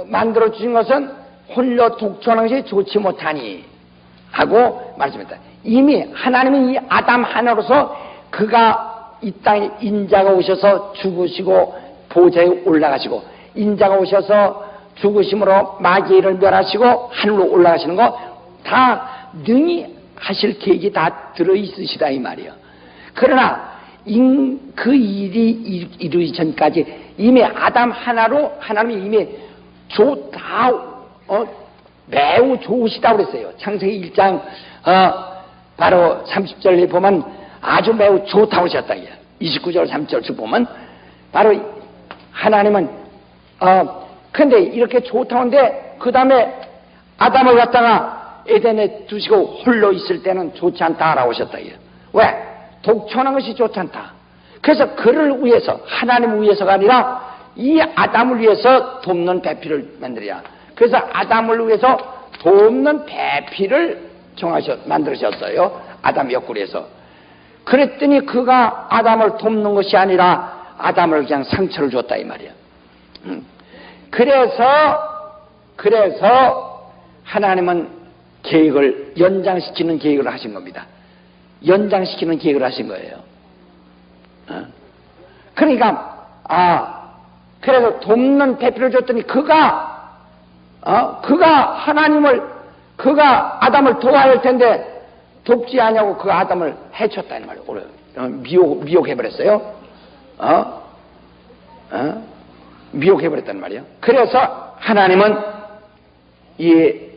만들어 주신 것은 홀로 독존한 것이 좋지 못하니 하고 말씀했다. 이미 하나님은 이 아담 하나로서 그가 이 땅에 인자가 오셔서 죽으시고 보좌에 올라가시고 인자가 오셔서 죽으심으로 마귀를 멸하시고 하늘로 올라가시는 거 다 능히 하실 계획이 다 들어있으시다 이 말이에요. 그러나 그 일이 이루기 전까지 이미 아담 하나로 하나님이 이미 매우 좋으시다고 그랬어요. 창세기 1장 바로 30절에 보면 아주 매우 좋다고 하셨다. 29절 30절 보면 바로 하나님은 근데 이렇게 좋다고 하는데 그 다음에 아담을 갖다가 에덴에 두시고 홀로 있을 때는 좋지 않다라고 하셨다. 왜? 독존한 것이 좋지 않다. 그래서 그를 위해서 하나님을 위해서가 아니라 이 아담을 위해서 돕는 배필을 만들어야. 그래서 아담을 위해서 돕는 배필을 만드셨어요. 아담 옆구리에서. 그랬더니 그가 아담을 돕는 것이 아니라 아담을 그냥 상처를 줬다 이 말이야. 그래서 하나님은 계획을 연장시키는 계획을 하신 겁니다. 연장시키는 계획을 하신 거예요. 그러니까 그래서 돕는 배필을 줬더니 그가 아담을 도와야 할 텐데 돕지 않냐고 그 아담을 해쳤다는 말이에요. 미혹해버렸어요. 미혹해버렸단 말이에요. 그래서 하나님은 이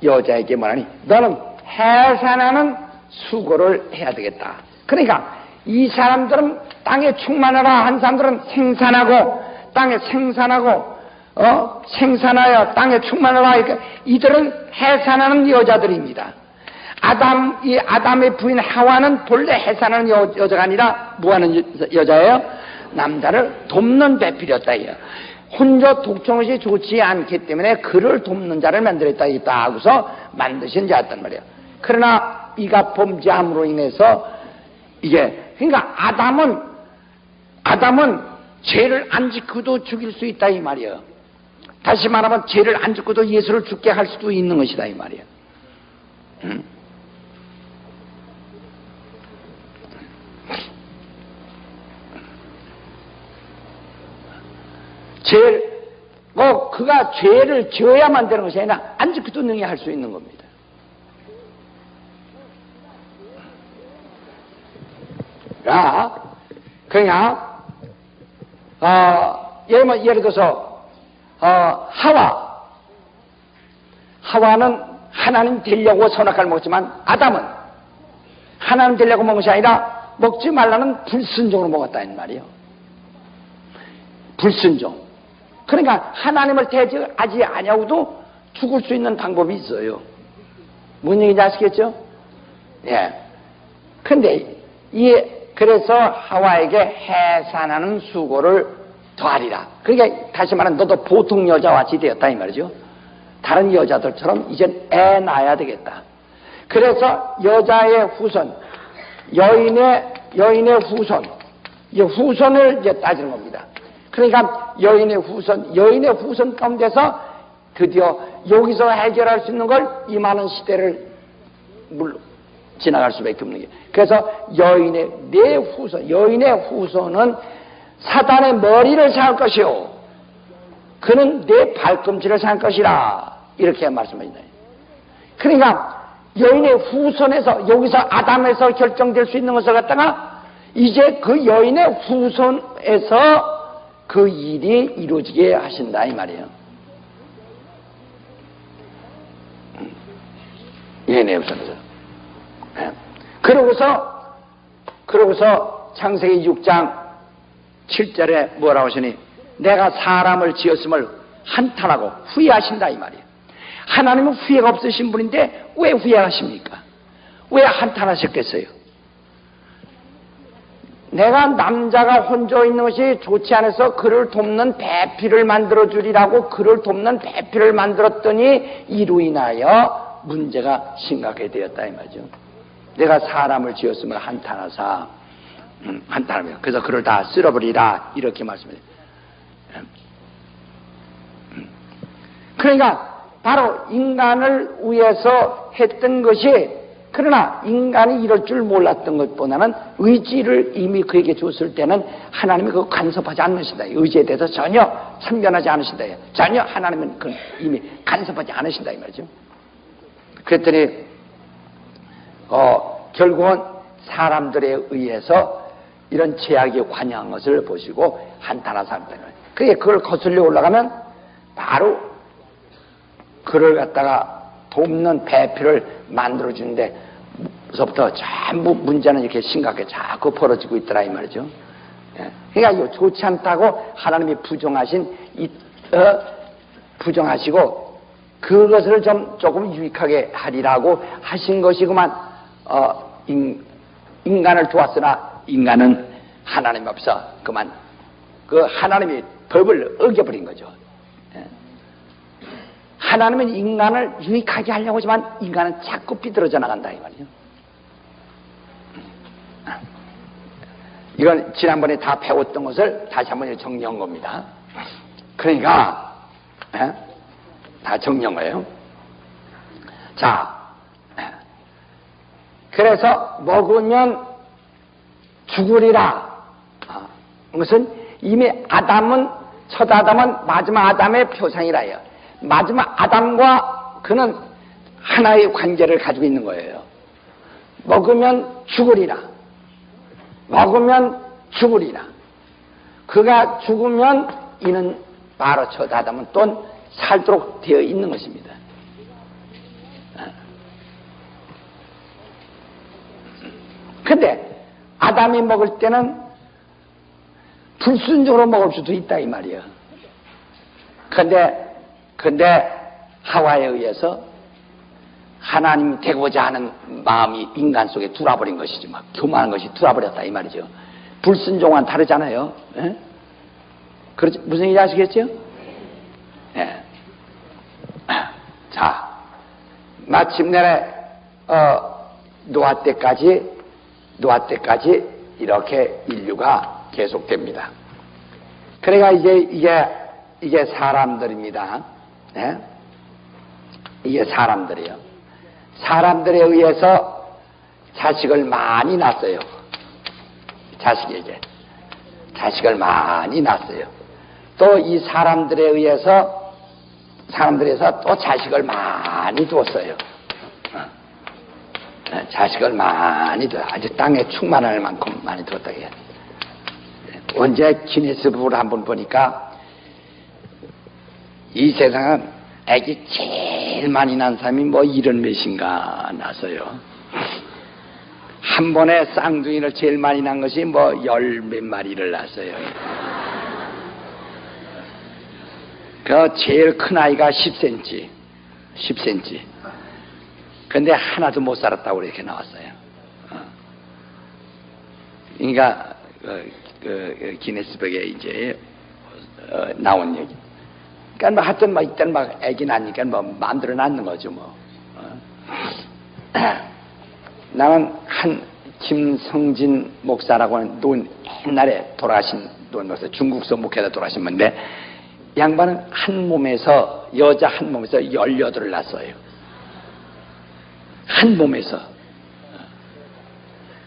여자에게 말하니 너는 해산하는 수고를 해야 되겠다. 그러니까 이 사람들은 땅에 충만하라 한 사람들은 생산하고 땅에 생산하여 땅에 충만하라. 그러니까 이들은 해산하는 여자들입니다. 이 아담의 부인 하와는 본래 해산하는 여자가 아니라 뭐하는 여자예요? 남자를 돕는 배필이었다. 혼자 독존한 것이 좋지 않기 때문에 그를 돕는 자를 만들었다 하고서 만드신 자였단 말이에요. 그러나 이가 범죄함으로 인해서 그러니까 아담은 죄를 안 짓고도 죽일 수 있다 이 말이에요. 다시 말하면 죄를 안 짓고도 예수를 죽게 할 수도 있는 것이다 이 말이에요. 그가 죄를 지어야만 되는 것이 아니라 안 짓고도 능히 할 수 있는 겁니다. 그냥 예를 들어서 하와는 하나님 되려고 선악과를 먹었지만 아담은 하나님 되려고 먹은 것이 아니라 먹지 말라는 불순종으로 먹었다 이 말이에요. 불순종. 그러니까 하나님을 대적하지 아니하고도 죽을 수 있는 방법이 있어요. 뭔 얘기인지 아시겠죠? 예. 근데 그래서 하와에게 해산하는 수고를 더하리라. 그러니까 다시 말하면 너도 보통 여자와 같이 되었다 이 말이죠. 다른 여자들처럼 이젠 애 낳아야 되겠다. 그래서 여자의 후손, 여인의 후손, 후손을 이제 따지는 겁니다. 그러니까 여인의 후손 가운데서 드디어 여기서 해결할 수 있는 걸 이 많은 시대를 지나갈 수밖에 없는 게. 그래서 여인의 후손은 사단의 머리를 상할 것이요 그는 내 발꿈치를 상할 것이라 이렇게 말씀합니다. 그러니까 여인의 후손에서 여기서 아담에서 결정될 수 있는 것을 갖다가 이제 그 여인의 후손에서 그 일이 이루어지게 하신다 이 말이에요. 여인의 후손에서. 그러고서 창세기 6장 7절에 뭐라고 하시니 내가 사람을 지었음을 한탄하고 후회하신다 이 말이에요. 하나님은 후회가 없으신 분인데 왜 후회하십니까? 왜 한탄하셨겠어요? 내가 남자가 혼자 있는 것이 좋지 않아서 그를 돕는 배필을 만들어 주리라고 그를 돕는 배필을 만들었더니 이로 인하여 문제가 심각하게 되었다 이 말이죠. 내가 사람을 지었으면 한탄하사 한탄하며 그래서 그를 다 쓸어버리라 이렇게 말씀해요. 그러니까 바로 인간을 위해서 했던 것이, 그러나 인간이 이럴 줄 몰랐던 것보다는 의지를 이미 그에게 줬을 때는 하나님이 그거 간섭하지 않으신다. 의지에 대해서 전혀 참견하지 않으신다. 전혀 하나님은 그 이미 간섭하지 않으신다 이 말이죠. 그랬더니 결국은 사람들에 의해서 이런 제약이 관여한 것을 보시고 한탄하사 그게 그걸 거슬려 올라가면 바로 그를 갖다가 돕는 배필을 만들어주는데서부터 전부 문제는 이렇게 심각하게 자꾸 벌어지고 있더라 이 말이죠. 그러니까 이거 좋지 않다고 하나님이 부정하시고 그것을 좀 조금 유익하게 하리라고 하신 것이구만. 인간을 도왔으나 인간은 하나님 앞에서 그만 그 하나님이 법을 어겨버린 거죠. 하나님은 인간을 유익하게 하려고 하지만 인간은 자꾸 삐뚤어져 나간다 이 말이에요. 이건 지난번에 다 배웠던 것을 다시 한번 정리한 겁니다. 그러니까 다 정리한 거예요. 자, 그래서 먹으면 죽으리라. 그것은 이미 첫 아담은 마지막 아담의 표상이라요. 마지막 아담과 그는 하나의 관계를 가지고 있는 거예요. 먹으면 죽으리라. 먹으면 죽으리라. 그가 죽으면 이는 바로 첫 아담은 또 살도록 되어 있는 것입니다. 근데 아담이 먹을 때는 불순종으로 먹을 수도 있다 이 말이에요. 근데 하와에 의해서 하나님 되고자 하는 마음이 인간 속에 들어와버린 것이지, 막 교만한 것이 들어와버렸다 이 말이죠. 불순종과는 다르잖아요. 에? 그렇지, 무슨 얘기 아시겠죠? 예. 자, 마침내 노아 때까지 이렇게 인류가 계속됩니다. 그러니까 이게 사람들입니다. 예? 이게 사람들이에요. 사람들에 의해서 자식을 많이 낳았어요. 자식에게 자식을 많이 낳았어요. 또 이 사람들에 의해서 또 자식을 많이 두었어요. 자식을 많이 둬. 아주 땅에 충만할 만큼 많이 두었다. 언제 기네스북을 한번 보니까 이 세상은 애기 제일 많이 난 사람이 뭐 이런 몇인가 나서요. 한 번에 쌍둥이를 제일 많이 난 것이 뭐 열 몇 마리를 낳았어요. 그 제일 큰 아이가 10cm. 근데 하나도 못 살았다고 이렇게 나왔어요. 그러니까 기네스북에 이제 나온 얘기. 그러니까 뭐 하여튼 뭐 이때는 막 애기 나니까 뭐 마음대로 낳는 거죠 뭐. 나는 한 김성진 목사라고 하는 옛날에 돌아가신 목사, 중국서 목회자 돌아가신 분인데 양반은 한 몸에서 여자 한 몸에서 18을 낳았어요. 한 몸에서.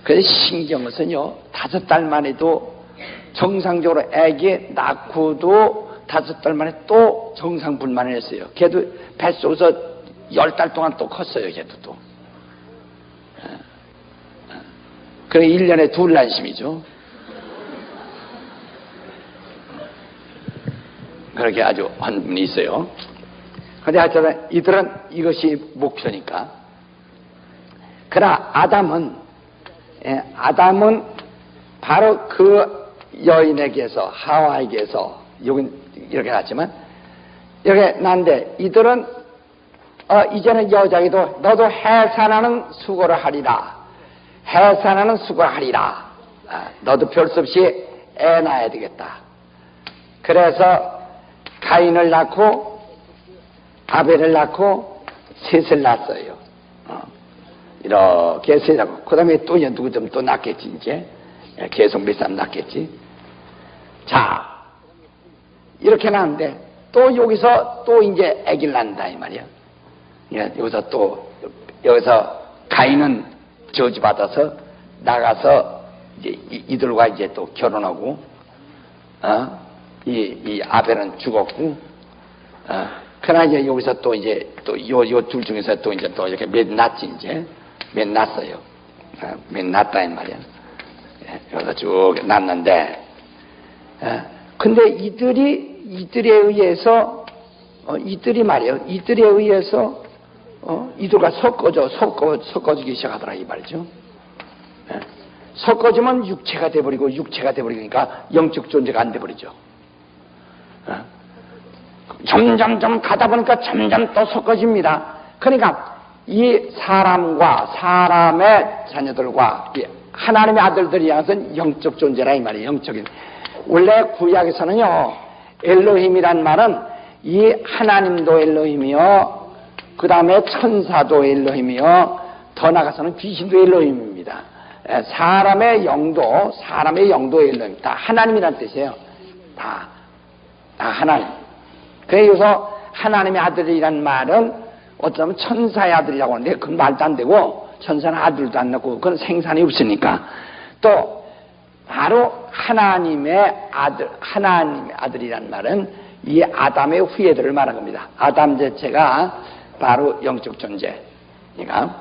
그래서 신기한 것은요, 5달 만에도 정상적으로 애기 낳고도 5달 만에 또 정상분만을 했어요. 걔도 뱃속에서 10달 동안 또 컸어요. 걔도 또. 그래 1년에 2난심이죠. 그렇게 아주 한 분이 있어요. 근데 하여튼 이들은 이것이 목표니까. 그러나 아담은 바로 그 여인에게서, 하와에게서 여긴 이렇게 났지만 이렇게 났는데 이들은 이제는 여자에도 너도 해산하는 수고를 하리라. 해산하는 수고를 하리라. 너도 별 수 없이 애 낳아야 되겠다. 그래서 가인을 낳고 아벨을 낳고 셋을 낳았어요. 이렇게 셋을 낳고 그 다음에 또 누구 좀 또 낳겠지. 이제 계속 몇 사람 낳겠지. 자, 이렇게 낳았는데 또 여기서 또 이제 아기를 낳는다 이 말이야. 여기서 또 여기서 가인은 저주받아서 나가서 이제 이들과 이제 또 결혼하고 이 아벨은 죽었고 그러나 이제 여기서 또 이제 또 요 둘 중에서 또 이제 또 이렇게 몇 낳지. 이제 몇 낳았어요. 몇 낳았다 이 말이야. 여기서 쭉 낳았는데 근데 이들에 의해서 이들이 말이에요. 이들에 의해서 이들과 섞어지기 시작하더라 이 말이죠. 섞어지면 육체가 돼버리고 육체가 돼버리니까 영적 존재가 안 돼버리죠. 점점 가다 보니까 점점 또 섞어집니다. 그러니까 이 사람과 사람의 자녀들과 하나님의 아들들이 향해서는 영적 존재라 이 말이에요. 영적인. 원래 구약에서는요 엘로힘이란 말은 이 하나님도 엘로힘이요 그 다음에 천사도 엘로힘이요 더 나가서는 귀신도 엘로힘입니다. 사람의 영도 엘로힘 다 하나님이란 뜻이에요. 다 하나님. 그래서 하나님의 아들이란 말은 어쩌면 천사의 아들이라고 하는데 그건 말도 안 되고 천사는 아들도 안 낳고 그건 생산이 없으니까 또 바로 하나님의 아들이란 말은 이 아담의 후예들을 말한 겁니다. 아담 자체가 바로 영적 존재니까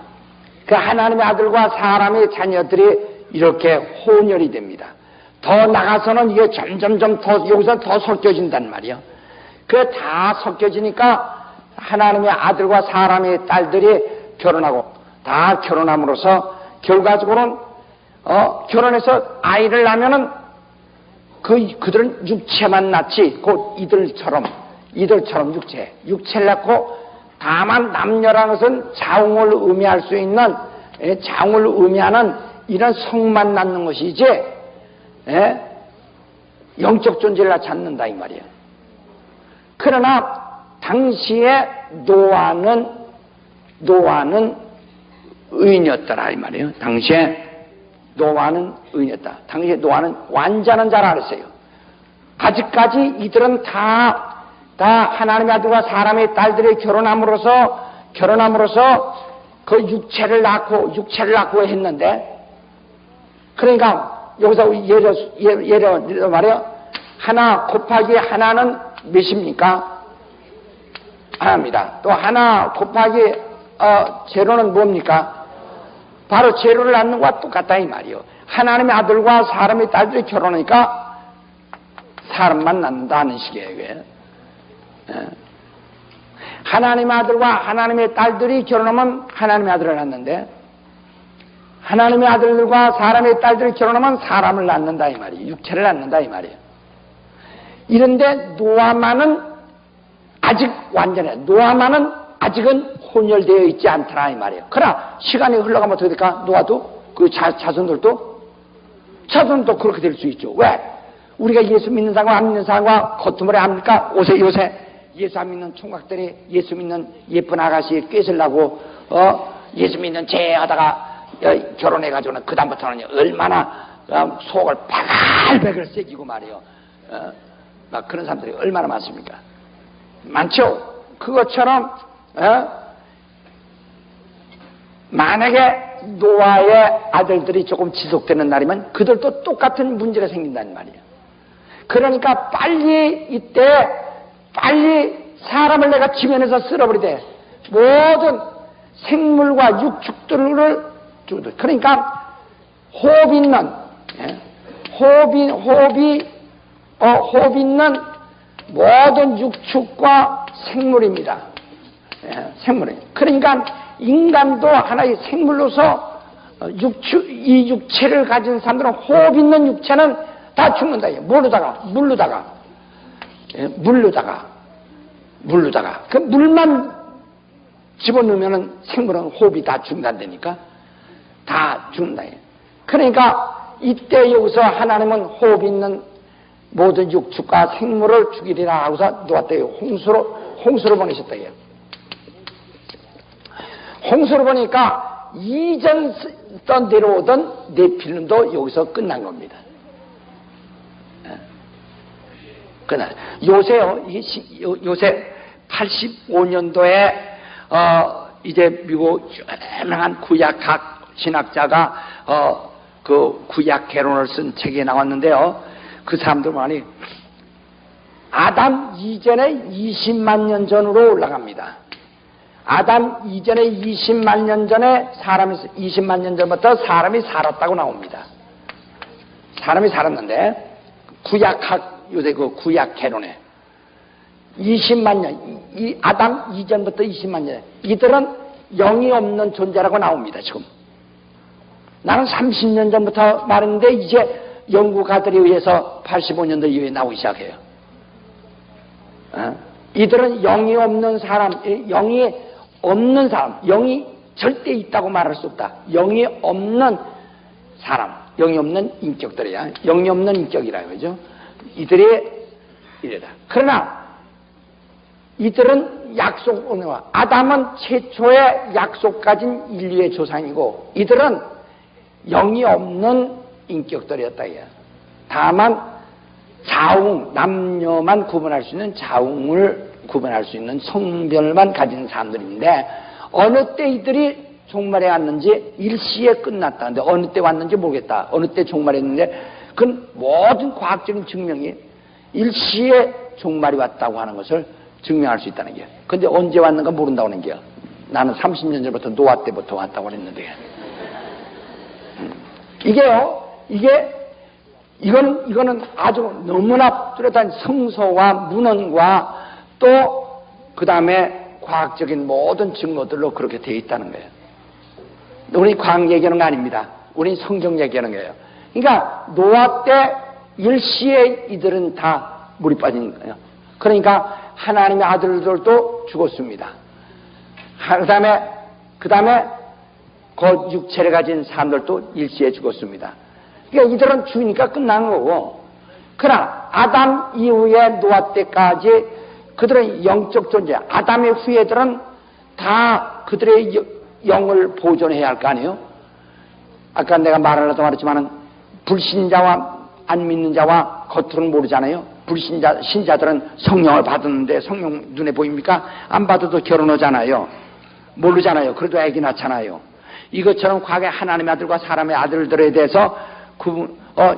그 하나님의 아들과 사람의 자녀들이 이렇게 혼혈이 됩니다. 더 나가서는 이게 점점 더 여기서 더 섞여진단 말이에요. 그 다 섞여지니까 하나님의 아들과 사람의 딸들이 결혼하고 다 결혼함으로써 결과적으로는 결혼해서 아이를 낳으면은 그들은 육체만 낳지 곧 이들처럼 육체를 낳고 다만 남녀라는 것은 자웅을 의미할 수 있는 자웅을 의미하는 이런 성만 낳는 것이지 영적 존재를 낳지 않는다 이 말이에요. 그러나 당시에 노아는 의인이었더라 이 말이에요. 당시에 노아는 의인이었다. 당시에 노아는 완전한 자라 그랬어요. 아직까지 이들은 다 하나님의 아들과 사람의 딸들이 결혼함으로써 그 육체를 낳고 했는데 그러니까 여기서 예로 말해요. 하나 곱하기 하나는 몇입니까? 하나입니다. 또 하나 곱하기 제로는 뭡니까? 바로 제로를 낳는 것과 똑같다 이 말이요. 하나님의 아들과 사람의 딸들이 결혼하니까 사람만 낳는다는 식이에요. 하나님의 아들과 하나님의 딸들이 결혼하면 하나님의 아들을 낳는데 하나님의 아들들과 사람의 딸들이 결혼하면 사람을 낳는다 이 말이에요. 육체를 낳는다 이 말이에요. 이런데 노아만은 아직 완전해. 노아만은 아직은 혼혈되어 있지 않더라 이 말이에요. 그러나 시간이 흘러가면 어떻게 될까? 노아도 그 자손들도 그렇게 될 수 있죠. 왜? 우리가 예수 믿는 사람과 안 믿는 사람과 겉으로 합니까? 요새 예수 안 믿는 총각들이 예수 믿는 예쁜 아가씨 꿰슬라고 예수 믿는 죄하다가 결혼해가지고는 그 다음부터는 얼마나 속을 바글바글 새기고 말이에요. 막 그런 사람들이 얼마나 많습니까? 많죠. 그것처럼 만약에 노아의 아들들이 조금 지속되는 날이면 그들도 똑같은 문제가 생긴다는 말이에요. 그러니까 빨리 사람을 내가 지면에서 쓸어버리되 모든 생물과 육축들을 그러니까 호흡 있는 모든 육축과 생물입니다. 생물이. 그러니까 인간도 하나의 생물로서 이 육체를 가진 사람들은 호흡 있는 육체는 다 죽는다. 물로다가. 물르다가 그 물만 집어넣으면 생물은 호흡이 다 중단되니까 다 죽는다. 그러니까 이때 여기서 하나님은 호흡 있는 모든 육축과 생물을 죽이리라 하고서 놓았대요. 홍수로 보내셨다. 홍수로 보니까 이전 대로 오던 네필름도 여기서 끝난 겁니다. 요새요, 요새 85년도에 이제 미국 유명한 구약학 신학자가 그 구약 개론을 쓴 책이 나왔는데요. 그 사람들 말이 아담 이전에 20만 년 전으로 올라갑니다. 아담 이전에 20만 년 전에 20만 년 전부터 사람이 살았다고 나옵니다. 사람이 살았는데 요새 그 구약 개론에 20만 년, 이 아담 이전부터 20만 년, 이들은 영이 없는 존재라고 나옵니다. 지금 나는 30년 전부터 말했는데 이제 연구가들에 의해서 85년도 이후에 나오기 시작해요. 이들은 영이 없는 사람, 영이 없는 사람, 영이 절대 있다고 말할 수 없다. 영이 없는 사람, 영이 없는 인격들이야. 영이 없는 인격이라 그러죠. 이들이 이래다. 그러나 이들은 아담은 최초의 약속 가진 인류의 조상이고 이들은 영이 없는 인격들이었다. 다만 자웅, 남녀만 구분할 수 있는 자웅을 구분할 수 있는 성별만 가진 사람들인데 어느 때 이들이 종말에 왔는지 일시에 끝났다는데 어느 때 왔는지 모르겠다. 어느 때 종말에 했는데 그건 모든 과학적인 증명이 일시에 종말이 왔다고 하는 것을 증명할 수 있다는 게. 근데 언제 왔는가 모른다고 하는 게. 나는 30년 전부터 노아 때부터 왔다고 그랬는데. 이거는 아주 너무나 뚜렷한 성서와 문헌과 또 그 다음에 과학적인 모든 증거들로 그렇게 되어 있다는 거예요. 우리 과학 얘기하는 거 아닙니다. 우리 성경 얘기하는 거예요. 그러니까 노아 때 일시에 이들은 다 물이 빠진 거예요. 그러니까 하나님의 아들들도 죽었습니다. 그 다음에 그 육체를 가진 사람들도 일시에 죽었습니다. 그러니까 이들은 죽으니까 끝난 거고, 그러나 아담 이후에 노아 때까지 그들은 영적 존재, 아담의 후예들은 다 그들의 영을 보존해야 할 거 아니에요? 아까 내가 말하려고 말했지만은 불신자와 안 믿는 자와 겉으로는 모르잖아요. 신자들은 성령을 받았는데 성령 눈에 보입니까? 안 받아도 결혼하잖아요. 모르잖아요. 그래도 애기 낳잖아요. 이것처럼 과거에 하나님의 아들과 사람의 아들들에 대해서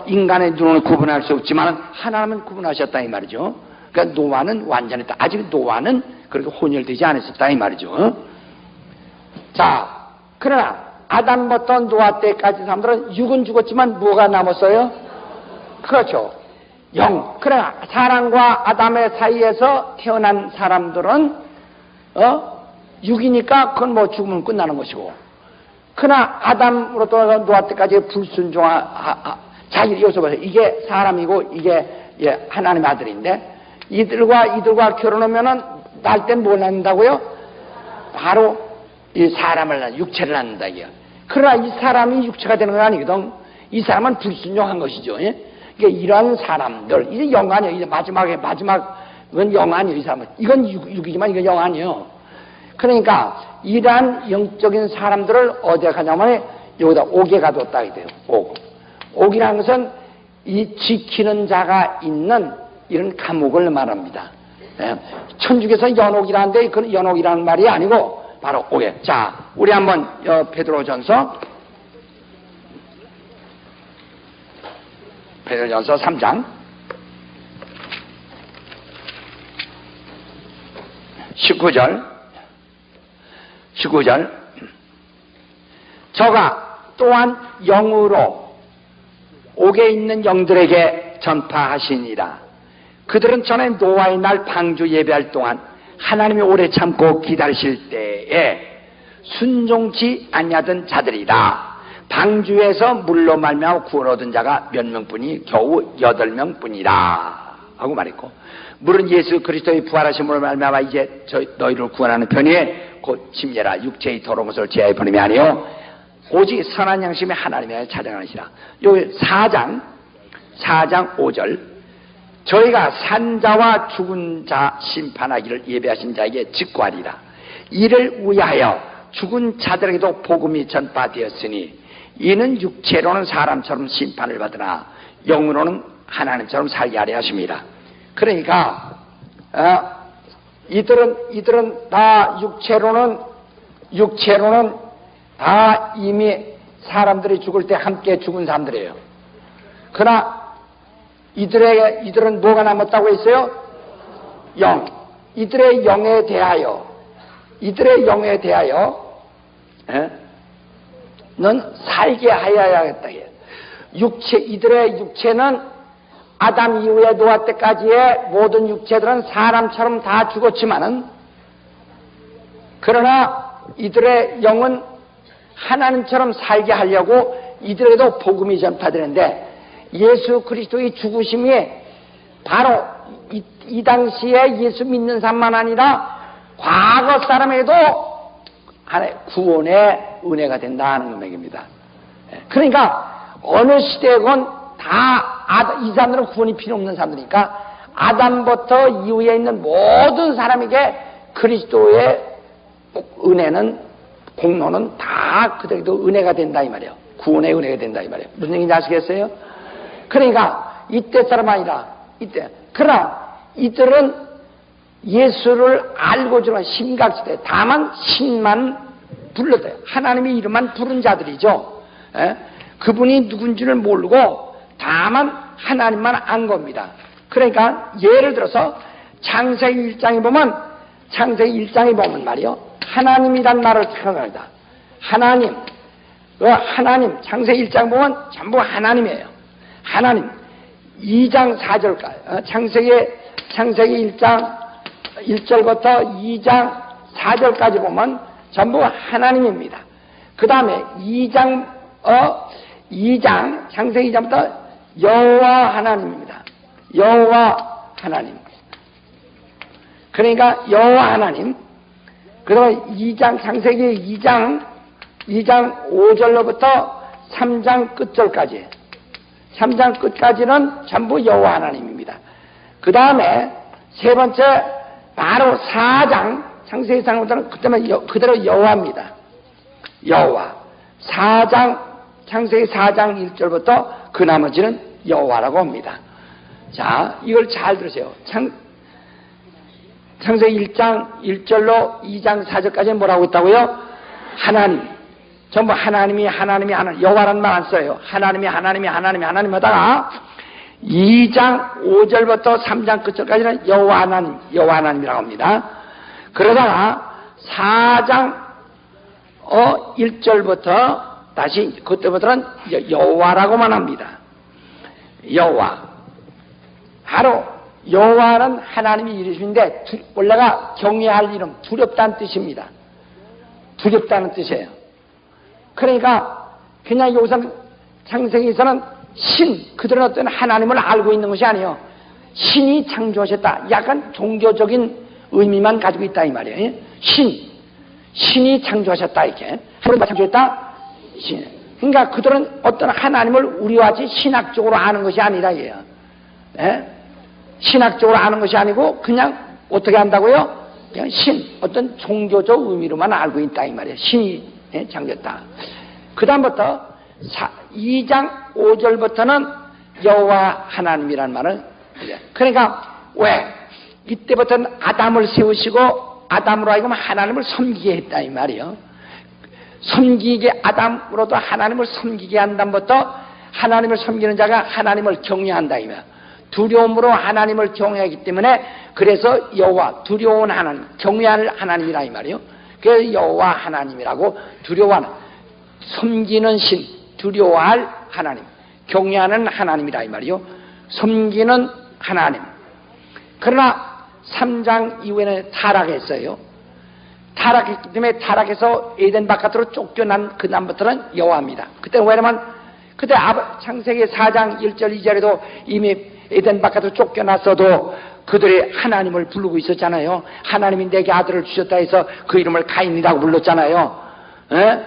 인간의 눈으로 구분할 수 없지만 하나님은 구분하셨다 이 말이죠. 그러니까 노아는 완전했다. 아직 노아는 그렇게 혼혈되지 않았었다 이 말이죠. 자, 그러나 아담부터 노아 때까지 사람들은 육은 죽었지만 뭐가 남았어요? 그렇죠. 영. 그러나 사람과 아담의 사이에서 태어난 사람들은 육이니까 그건 뭐 죽으면 끝나는 것이고, 그러나 아담으로부터 노아 때까지 자기 여기서 보세요. 이게 사람이고 이게 하나님의 아들인데 이들과 결혼하면은 날 땐 뭘 낳는다고요? 바로 이 사람을 육체를 낳는다 이게. 그러나 이 사람이 육체가 되는 건 아니거든. 이 사람은 불순종한 것이죠. 예? 그러니까 이런 사람들, 이게 영 아니에요. 이제 마지막은 영 아니에요. 이 사람은. 이건 육이지만 이건 영 아니에요. 그러니까 이러한 영적인 사람들을 어디에 가냐면 여기다 옥에 가뒀다 이래요. 옥이라는 것은 이 지키는 자가 있는 이런 감옥을 말합니다. 천주교에서 연옥이라는데 그건 연옥이라는 말이 아니고 바로 옥에. 자, 우리 한번 베드로전서 3장 19절 저가 또한 영으로 옥에 있는 영들에게 전파하시니라. 그들은 전에 노아의 날 방주 예배할 동안 하나님이 오래 참고 기다리실 때에 순종치 아니하던 자들이다. 방주에서 물로 말미암아 구원 얻은 자가 몇 명뿐이 겨우 8명뿐이라. 하고 말했고, 물은 예수 그리스도의 부활하심으로 말미암아 이제 너희를 구원하는 편이에 곧 침례라 육체의 더러운 것을 제하여 보냄이 아니요 오직 선한 양심의 하나님의 찬양하시라. 여기 4장 5절, 저희가 산자와 죽은 자 심판하기를 예배하신 자에게 직구하리라. 이를 위하여 죽은 자들에게도 복음이 전파되었으니 이는 육체로는 사람처럼 심판을 받으나 영으로는 하나님처럼 살게 하려 하십니다. 그러니까 이들은 다 육체로는 다 이미 사람들이 죽을 때 함께 죽은 사람들이에요. 그러나 이들은 뭐가 남았다고 했어요? 영. 이들의 영에 대하여 넌 살게 하여야겠다. 이들의 육체는 아담 이후에 노아 때까지의 모든 육체들은 사람처럼 다 죽었지만은, 그러나 이들의 영은 하나님처럼 살게 하려고 이들에게도 복음이 전파되는데, 예수 그리스도의 죽으심이 바로 이 당시에 예수 믿는 사람만 아니라 과거 사람에게도 하나의 구원의 은혜가 된다 하는 얘기입니다. 그러니까 어느 시대건 다 이 사람들은 구원이 필요 없는 사람들이니까 아담부터 이후에 있는 모든 사람에게 그리스도의 은혜는, 공로는 다 그들에게도 은혜가 된다 이 말이에요. 구원의 은혜가 된다 이 말이에요. 무슨 얘기인지 아시겠어요? 그러니까 이때 사람 아니라 그러나 이들은 예수를 알고 주는 심각시대, 다만 신만 불렀대요. 하나님의 이름만 부른 자들이죠. 그분이 누군지를 모르고 다만 하나님만 안 겁니다. 그러니까 예를 들어서 창세기 1장에 보면 말이요, 하나님이란 말을 생각합니다. 하나님 창세기 1장 보면 전부 하나님이에요. 하나님. 2장 4절까지 창세기 1장 1절부터 2장 4절까지 보면 전부 하나님입니다. 그 다음에 2장 창세기 2장부터 여호와 하나님입니다. 여호와 하나님. 그러니까 여호와 하나님. 그 다음에 창세기 2장 5절로부터 3장 끝절까지, 3장 끝까지는 전부 여호와 하나님입니다. 그 다음에 세 번째 바로 4장 창세기 4장부터는 그대로 여호와입니다. 여호와. 창세기 4장 1절부터 그 나머지는 여호와라고 합니다. 자, 이걸 잘 들으세요. 창세기 1장 1절로 2장 4절까지는 뭐라고 했다고요? 하나님. 전부 하나님. 여호와라는 말 안 써요. 하나님이 하다가 2장 5절부터 3장 끝절까지는 여호와 하나님이라고 합니다. 그러다가 4장 1절부터 다시 그때부터는 여호와라고만 합니다. 여호와. 바로 여호와는 하나님이 이르시는데 원래가 경외할 이름, 두렵다는 뜻입니다. 두렵다는 뜻이에요. 그러니까 그냥 여기서 창세기에서는 그들은 어떤 하나님을 알고 있는 것이 아니에요. 신이 창조하셨다. 약간 종교적인 의미만 가지고 있다 이 말이에요. 신이 창조하셨다 이렇게. 하나님이 창조했다. 그러니까 그들은 어떤 하나님을 우리와 같이 신학적으로 아는 것이 아니라 이에요. 신학적으로 아는 것이 아니고 그냥 어떻게 한다고요? 그냥 어떤 종교적 의미로만 알고 있다 이 말이에요. 신이 창조했다. 그 다음부터 2장 5절부터는 여호와 하나님이라는 말을, 그러니까 왜 이때부터는 아담을 세우시고 아담으로 하여금 하나님을 섬기게 했다 이 말이에요. 섬기게, 아담으로도 하나님을 섬기게 한 다음부터 하나님을 섬기는 자가 하나님을 경외한다 이 말. 두려움으로 하나님을 경외하기 때문에 그래서 여호와, 두려운 하나님, 경외할 하나님이라 이 말이에요. 그래서 여호와 하나님이라고, 두려워하는, 섬기는 신, 두려워할 하나님, 경외하는 하나님이라 이 말이요. 섬기는 하나님. 그러나 3장 이후에는 타락했어요. 타락했기 때문에 타락해서 에덴 바깥으로 쫓겨난 그 다음부터는 여호와입니다. 그때는 왜냐면 그때 창세기 4장 1절 2절에도 이미 에덴 바깥으로 쫓겨났어도 그들이 하나님을 부르고 있었잖아요. 하나님이 내게 아들을 주셨다 해서 그 이름을 가인이라고 불렀잖아요. 에?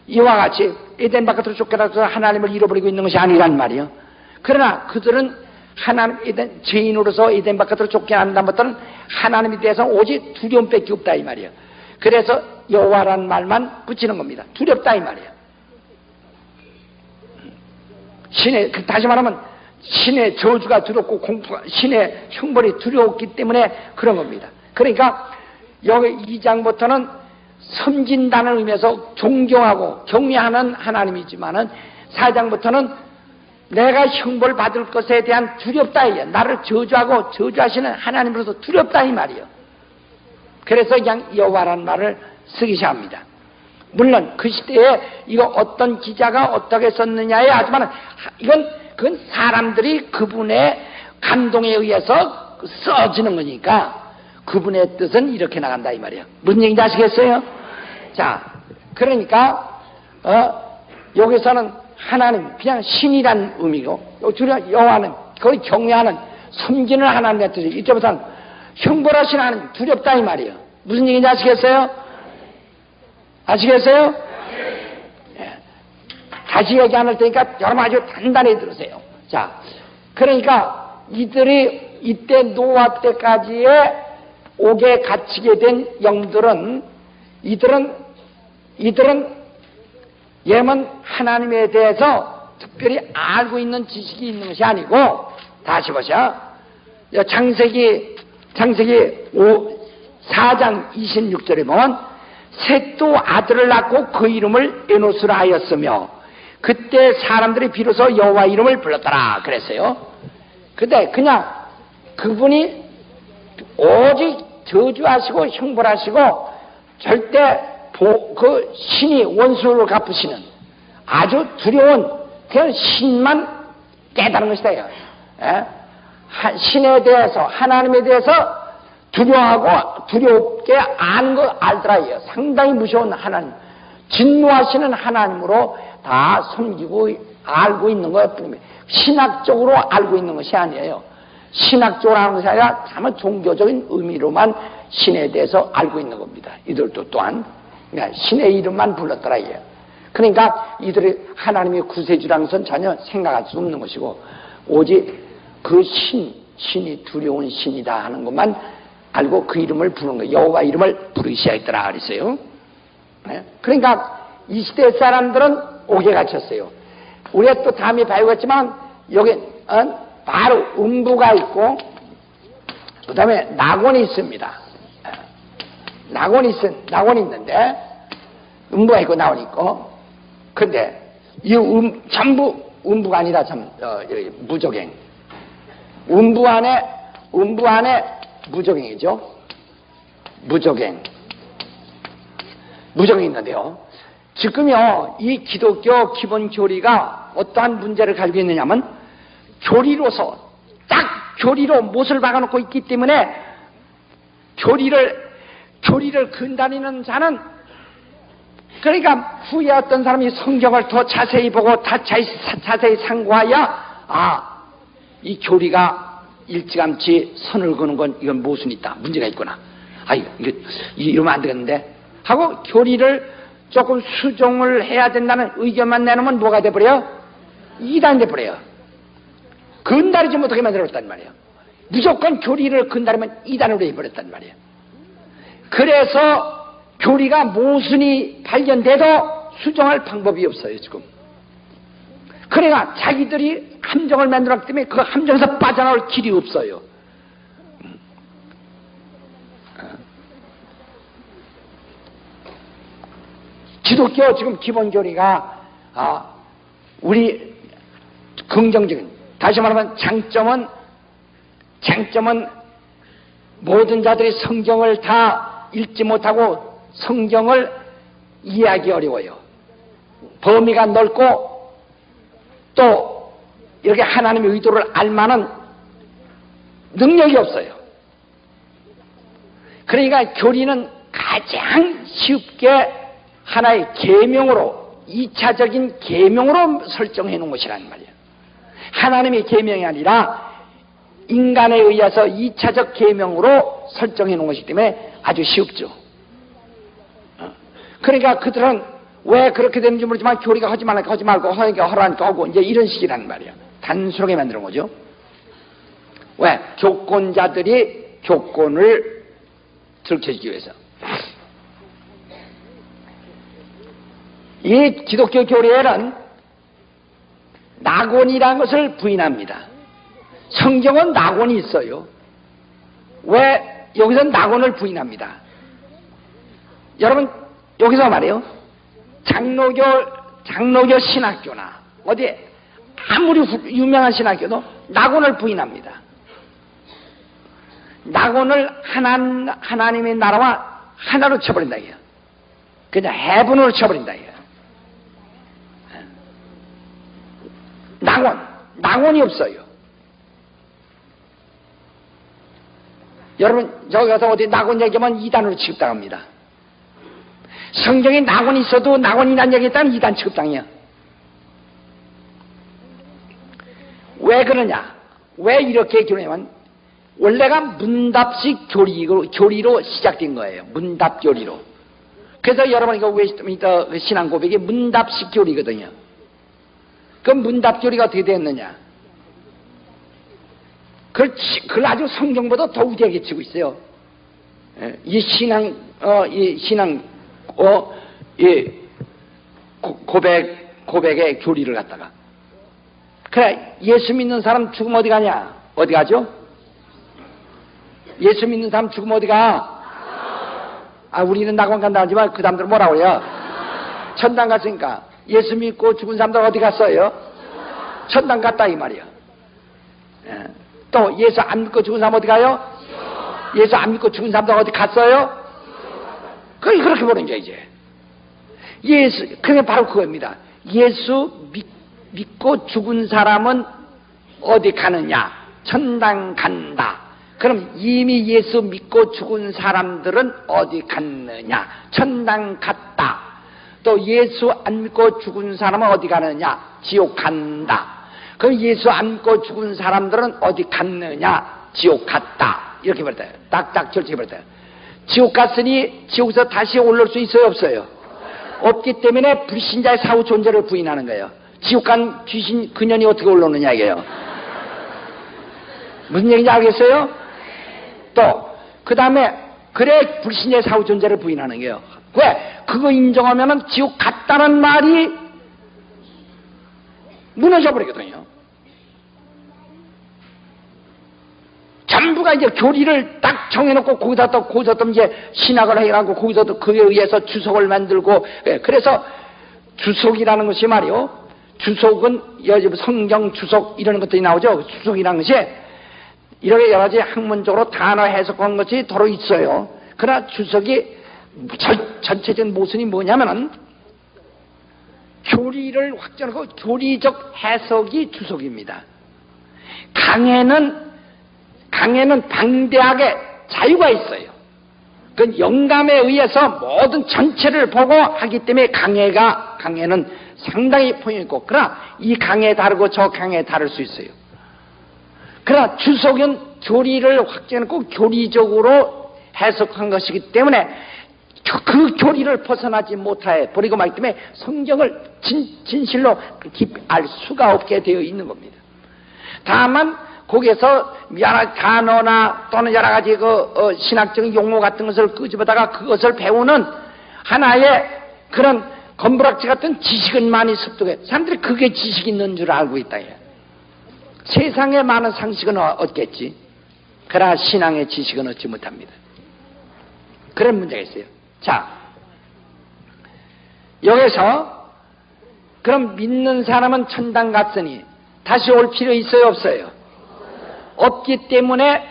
이와 같이 에덴 바깥으로 쫓겨나서 하나님을 잃어버리고 있는 것이 아니란 말이에요. 그러나 그들은 죄인으로서 에덴 바깥으로 쫓겨난 다음부터는 하나님에 대해서 오직 두려움밖에 없다 이 말이에요. 그래서 여호와라는 말만 붙이는 겁니다. 두렵다 이 말이에요. 다시 말하면 신의 저주가 두렵고 신의 형벌이 두려웠기 때문에 그런 겁니다. 그러니까 여기 2장부터는 섬긴다는 의미에서 존경하고 경외하는 하나님이지만은 4장부터는 내가 형벌 받을 것에 대한 두렵다 이게 나를 저주하고 저주하시는 하나님으로서 두렵다 이 말이에요. 그래서 그냥 여호와라는 말을 쓰기 시작합니다. 물론 그 시대에 이거 어떤 기자가 어떻게 썼느냐에 하지만 그건 사람들이 그분의 감동에 의해서 써지는 거니까 그분의 뜻은 이렇게 나간다 이 말이에요. 무슨 얘기인지 아시겠어요? 자, 그러니까 여기서는 하나님 그냥 신이란 의미고 여호와는 거의 경외하는 섬기는 하나님의 뜻이 이때부터는 형벌하시는 하나님 두렵다 이 말이에요. 무슨 얘기인지 아시겠어요? 아시겠어요? 예. 다시 얘기 안 할 테니까 여러분 아주 단단히 들으세요. 자, 그러니까 이들이 이때 노아 때까지의 옥에 갇히게 된 영들은 이들은 예면 하나님에 대해서 특별히 알고 있는 지식이 있는 것이 아니고 다시 보셔. 창세기 4장 26절에 보면 셋도 아들을 낳고 그 이름을 에노스라 하였으며 그때 사람들이 비로소 여호와 이름을 불렀더라 그랬어요. 근데 그냥 그분이 오직 저주하시고 형벌하시고 절대 그 신이 원수를 갚으시는 아주 두려운 그런 신만 깨달은 것이다. 신에 대해서 하나님에 대해서 두려워하고 두렵게 아는 거 알더라. 상당히 무서운 하나님, 진노하시는 하나님으로 다 섬기고 알고 있는 것뿐입니다. 신학적으로 알고 있는 것이 아니에요. 신학적으로 하는 것이 아니라 다만 종교적인 의미로만 신에 대해서 알고 있는 겁니다. 이들도 또한 그러니까 신의 이름만 불렀더라. 그러니까 이들이 하나님의 구세주라는 것은 전혀 생각할 수 없는 것이고 오직 그 신이 두려운 신이다 하는 것만 알고 그 이름을 부르는 거예요. 여호와 이름을 부르기 시작했더라 그랬어요. 그러니까 이 시대 사람들은 옥에 갇혔어요. 우리가 또 다음에 봐야겠지만 여기 바로 음부가 있고 그 다음에 낙원이 있습니다. 낙원이 있는데 음부가 있고 낙원이 있고 근데 이 전부 음부가 아니라 무적행 음부 안에 무적행이죠. 무적행이 있는데요. 지금요 이 기독교 기본 교리가 어떠한 문제를 가지고 있느냐면 교리로서 딱 교리로 못을 박아놓고 있기 때문에 교리를 근다니는 자는 그러니까 후에 어떤 사람이 성경을 더 자세히 보고 자세히 상고하여 이 교리가 일찌감치 선을 그는 건 이건 모순이 있다. 문제가 있구나. 이거 이러면 안 되겠는데 하고 교리를 조금 수정을 해야 된다는 의견만 내놓으면 뭐가 돼버려요? 이단이 돼버려요. 근다리지 못하게 만들어버렸단 말이에요. 무조건 교리를 근다리면 이단으로 해버렸단 말이에요. 그래서 교리가 모순이 발견돼도 수정할 방법이 없어요 지금. 그러니까 자기들이 함정을 만들었기 때문에 그 함정에서 빠져나올 길이 없어요. 기독교 지금 기본 교리가 우리 긍정적인 다시 말하면 장점은 모든 자들이 성경을 다 읽지 못하고 성경을 이해하기 어려워요. 범위가 넓고 또 이렇게 하나님의 의도를 알 만한 능력이 없어요. 그러니까 교리는 가장 쉽게 하나의 계명으로 2차적인 계명으로 설정해 놓은 것이라는 말이에요. 하나님의 계명이 아니라 인간에 의해서 2차적 계명으로 설정해 놓은 것이기 때문에 아주 쉽죠. 그러니까 그들은 왜 그렇게 되는지 모르지만 교리가 하지 말라니까 하지 말고 하니까 하라니까 하고 이제 이런 식이란 말이야. 단순하게 만드는 거죠. 왜? 교권자들이 교권을 들켜주기 위해서. 이 기독교 교리에는 낙원이라는 것을 부인합니다. 성경은 낙원이 있어요. 왜 여기서 낙원을 부인합니다? 여러분 여기서 말이에요. 장로교 신학교나 어디 아무리 유명한 신학교도 낙원을 부인합니다. 낙원을 하나님의 나라와 하나로 쳐버린다 이거야. 그냥 해분으로 쳐버린다 이거야. 낙원이 없어요. 여러분 저기 가서 어디 낙원 얘기하면 이단으로 취급당합니다. 성경에 낙원이 있어도 낙원이란 얘기했다면 이단 취급당이야. 왜 그러냐? 왜 이렇게 교리냐면 원래가 문답식 교리로 시작된 거예요. 문답 교리로. 그래서 여러분 이거 웨스트민스터 신앙 고백이 문답식 교리거든요. 그 문답 교리가 어떻게 됐느냐? 그걸 아주 성경보다 더 우대하게 치고 있어요. 이 고백의 교리를 갖다가. 그래, 예수 믿는 사람 죽으면 어디 가냐? 어디 가죠? 예수 믿는 사람 죽으면 어디 가? 우리는 낙원 간다 하지만 그 사람들은 뭐라고 그래요? 천당 갔으니까. 예수 믿고 죽은 사람들 어디 갔어요? 천당 갔다 이 말이야. 또 예수 안 믿고 죽은 사람 어디 가요? 예수 안 믿고 죽은 사람들 어디 갔어요? 그렇게 보는 거야 이제. 그게 바로 그겁니다. 예수 믿고 죽은 사람은 어디 가느냐? 천당 간다. 그럼 이미 예수 믿고 죽은 사람들은 어디 갔느냐? 천당 갔다. 또 예수 안 믿고 죽은 사람은 어디 가느냐? 지옥 간다. 그럼 예수 안 믿고 죽은 사람들은 어디 갔느냐? 지옥 갔다. 이렇게 버렸어요. 딱딱 절치해 버렸어요. 지옥 갔으니 지옥에서 다시 올라올 수 있어요? 없어요? 없기 때문에 불신자의 사후 존재를 부인하는 거예요. 지옥 간 귀신 그년이 어떻게 올라오느냐 이게요. 무슨 얘기인지 알겠어요? 또 그 다음에 그래 불신자의 사후 존재를 부인하는 거예요. 왜? 그거 인정하면은 지옥 갔다는 말이 무너져 버리거든요. 전부가 이제 교리를 딱 정해놓고 거기서 또 이제 신학을 해가고 거기서 또 그에 의해서 주석을 만들고. 그래서 주석이라는 것이 말이요. 주석은 성경 주석 이런 것들이 나오죠. 주석이라는 것이 이렇게 여러 가지 학문적으로 단어 해석한 것이 더러 있어요. 그러나 주석이 전체적인 모순이 뭐냐면은 교리를 확정하고 교리적 해석이 주석입니다. 강해는 방대하게 자유가 있어요. 그 영감에 의해서 모든 전체를 보고 하기 때문에 강해는 상당히 포용이 있고, 그러나 이 강해 다르고 저 강해 다를 수 있어요. 그러나 주석은 교리를 확정하고 교리적으로 해석한 것이기 때문에 그 교리를 벗어나지 못해 버리고 말기 때문에 성경을 진실로 깊이 알 수가 없게 되어 있는 겁니다. 다만 거기에서 여러 단어나 또는 여러 가지 신학적인 용어 같은 것을 끄집어다가 그것을 배우는 하나의 그런 건부락지 같은 지식은 많이 습득해. 사람들이 그게 지식이 있는 줄 알고 있다. 세상에 많은 상식은 얻겠지. 그러나 신앙의 지식은 얻지 못합니다. 그런 문제가 있어요. 자, 여기서 그럼 믿는 사람은 천당 갔으니 다시 올 필요 있어요? 없어요? 없기 때문에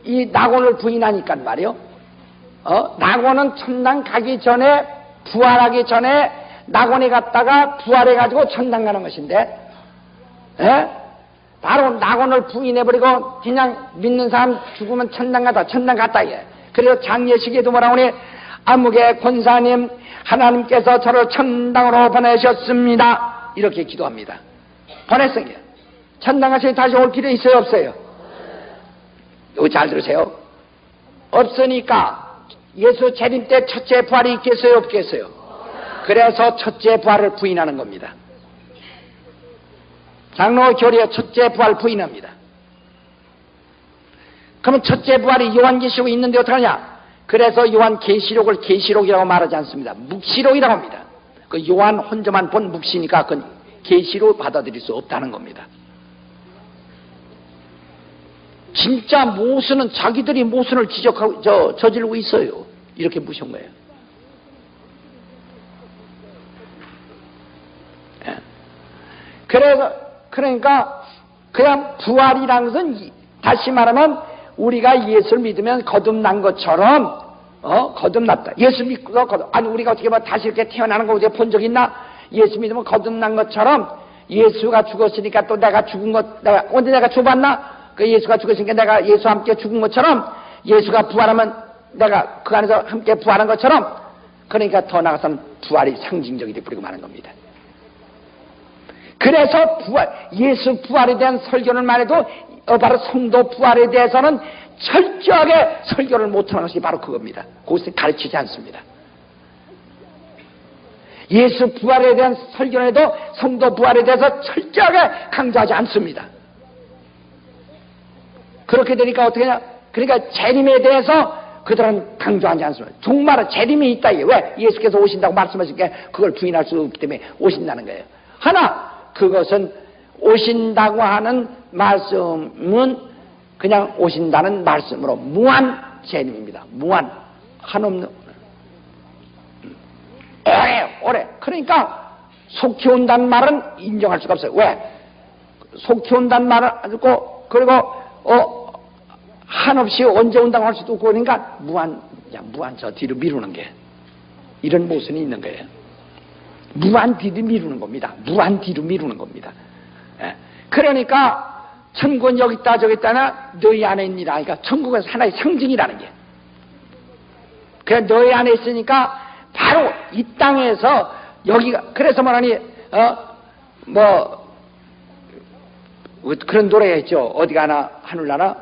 이 낙원을 부인하니까 말이요. 낙원은 천당 가기 전에 부활하기 전에 낙원에 갔다가 부활해가지고 천당 가는 것인데, 바로 낙원을 부인해버리고 그냥 믿는 사람 죽으면 천당 갔다 예. 그래서 장례식에도 뭐라고 하니, 암흑의 권사님 하나님께서 저를 천당으로 보내셨습니다. 이렇게 기도합니다. 보냈습니다. 천당 가시니 다시 올 길은 있어요, 없어요? 이거 잘 들으세요. 없으니까 예수 재림 때 첫째 부활이 있겠어요, 없겠어요? 그래서 첫째 부활을 부인하는 겁니다. 장로 교리의 첫째 부활 부인합니다. 그러면 첫째 부활이 요한계시록에 있는데 어떡하냐? 그래서 요한계시록을 계시록이라고 말하지 않습니다. 묵시록이라고 합니다. 그 요한 혼자만 본 묵시니까 그건 계시로 받아들일 수 없다는 겁니다. 진짜 모순은 자기들이 모순을 지적하고 저지르고 있어요. 이렇게 무시한 거예요. 그러니까 그냥 부활이라는 것은 다시 말하면 우리가 예수를 믿으면 거듭난 것처럼 거듭났다. 예수 믿고 아니 우리가 어떻게 보면 다시 이렇게 태어나는 거 어디에 본 적 있나? 예수 믿으면 거듭난 것처럼 예수가 죽었으니까 또 내가 죽은 것 언제 내가 죽었나? 그 예수가 죽었으니까 내가 예수와 함께 죽은 것처럼 예수가 부활하면 내가 그 안에서 함께 부활한 것처럼 그러니까 더 나아가서는 부활이 상징적이 되어버리고 마는 겁니다. 그래서 예수 부활에 대한 설교를 말해도 바로 성도 부활에 대해서는 철저하게 설교를 못하는 것이 바로 그겁니다. 그것을 가르치지 않습니다. 예수 부활에 대한 설교를 해도 성도 부활에 대해서 철저하게 강조하지 않습니다. 그렇게 되니까 어떻게 하냐? 그러니까 재림에 대해서 그들은 강조하지 않습니다. 정말은 재림이 있다. 왜? 예수께서 오신다고 말씀하시니까 그걸 부인할 수 없기 때문에 오신다는 거예요. 하나 그것은 오신다고 하는 말씀은 그냥 오신다는 말씀으로 무한 재림입니다. 무한 한없는 오래. 그러니까 속히 온다는 말은 인정할 수가 없어요. 왜? 속히 온다는 말은 하고 그리고 한없이 언제 온다고 할 수도 없고 그러니까 무한 저 뒤로 미루는 게 이런 모순이 있는 거예요. 무한 뒤로 미루는 겁니다. 무한 뒤로 미루는 겁니다. 예. 그러니까 천국은 여기 있다 저기 있다나 너희 안에 있니라. 그러니까 천국은 하나의 상징이라는 게. 그래 너희 안에 있으니까 바로 이 땅에서 여기가 그래서 뭐라니 그런 노래 했죠. 어디 가나 하늘 나나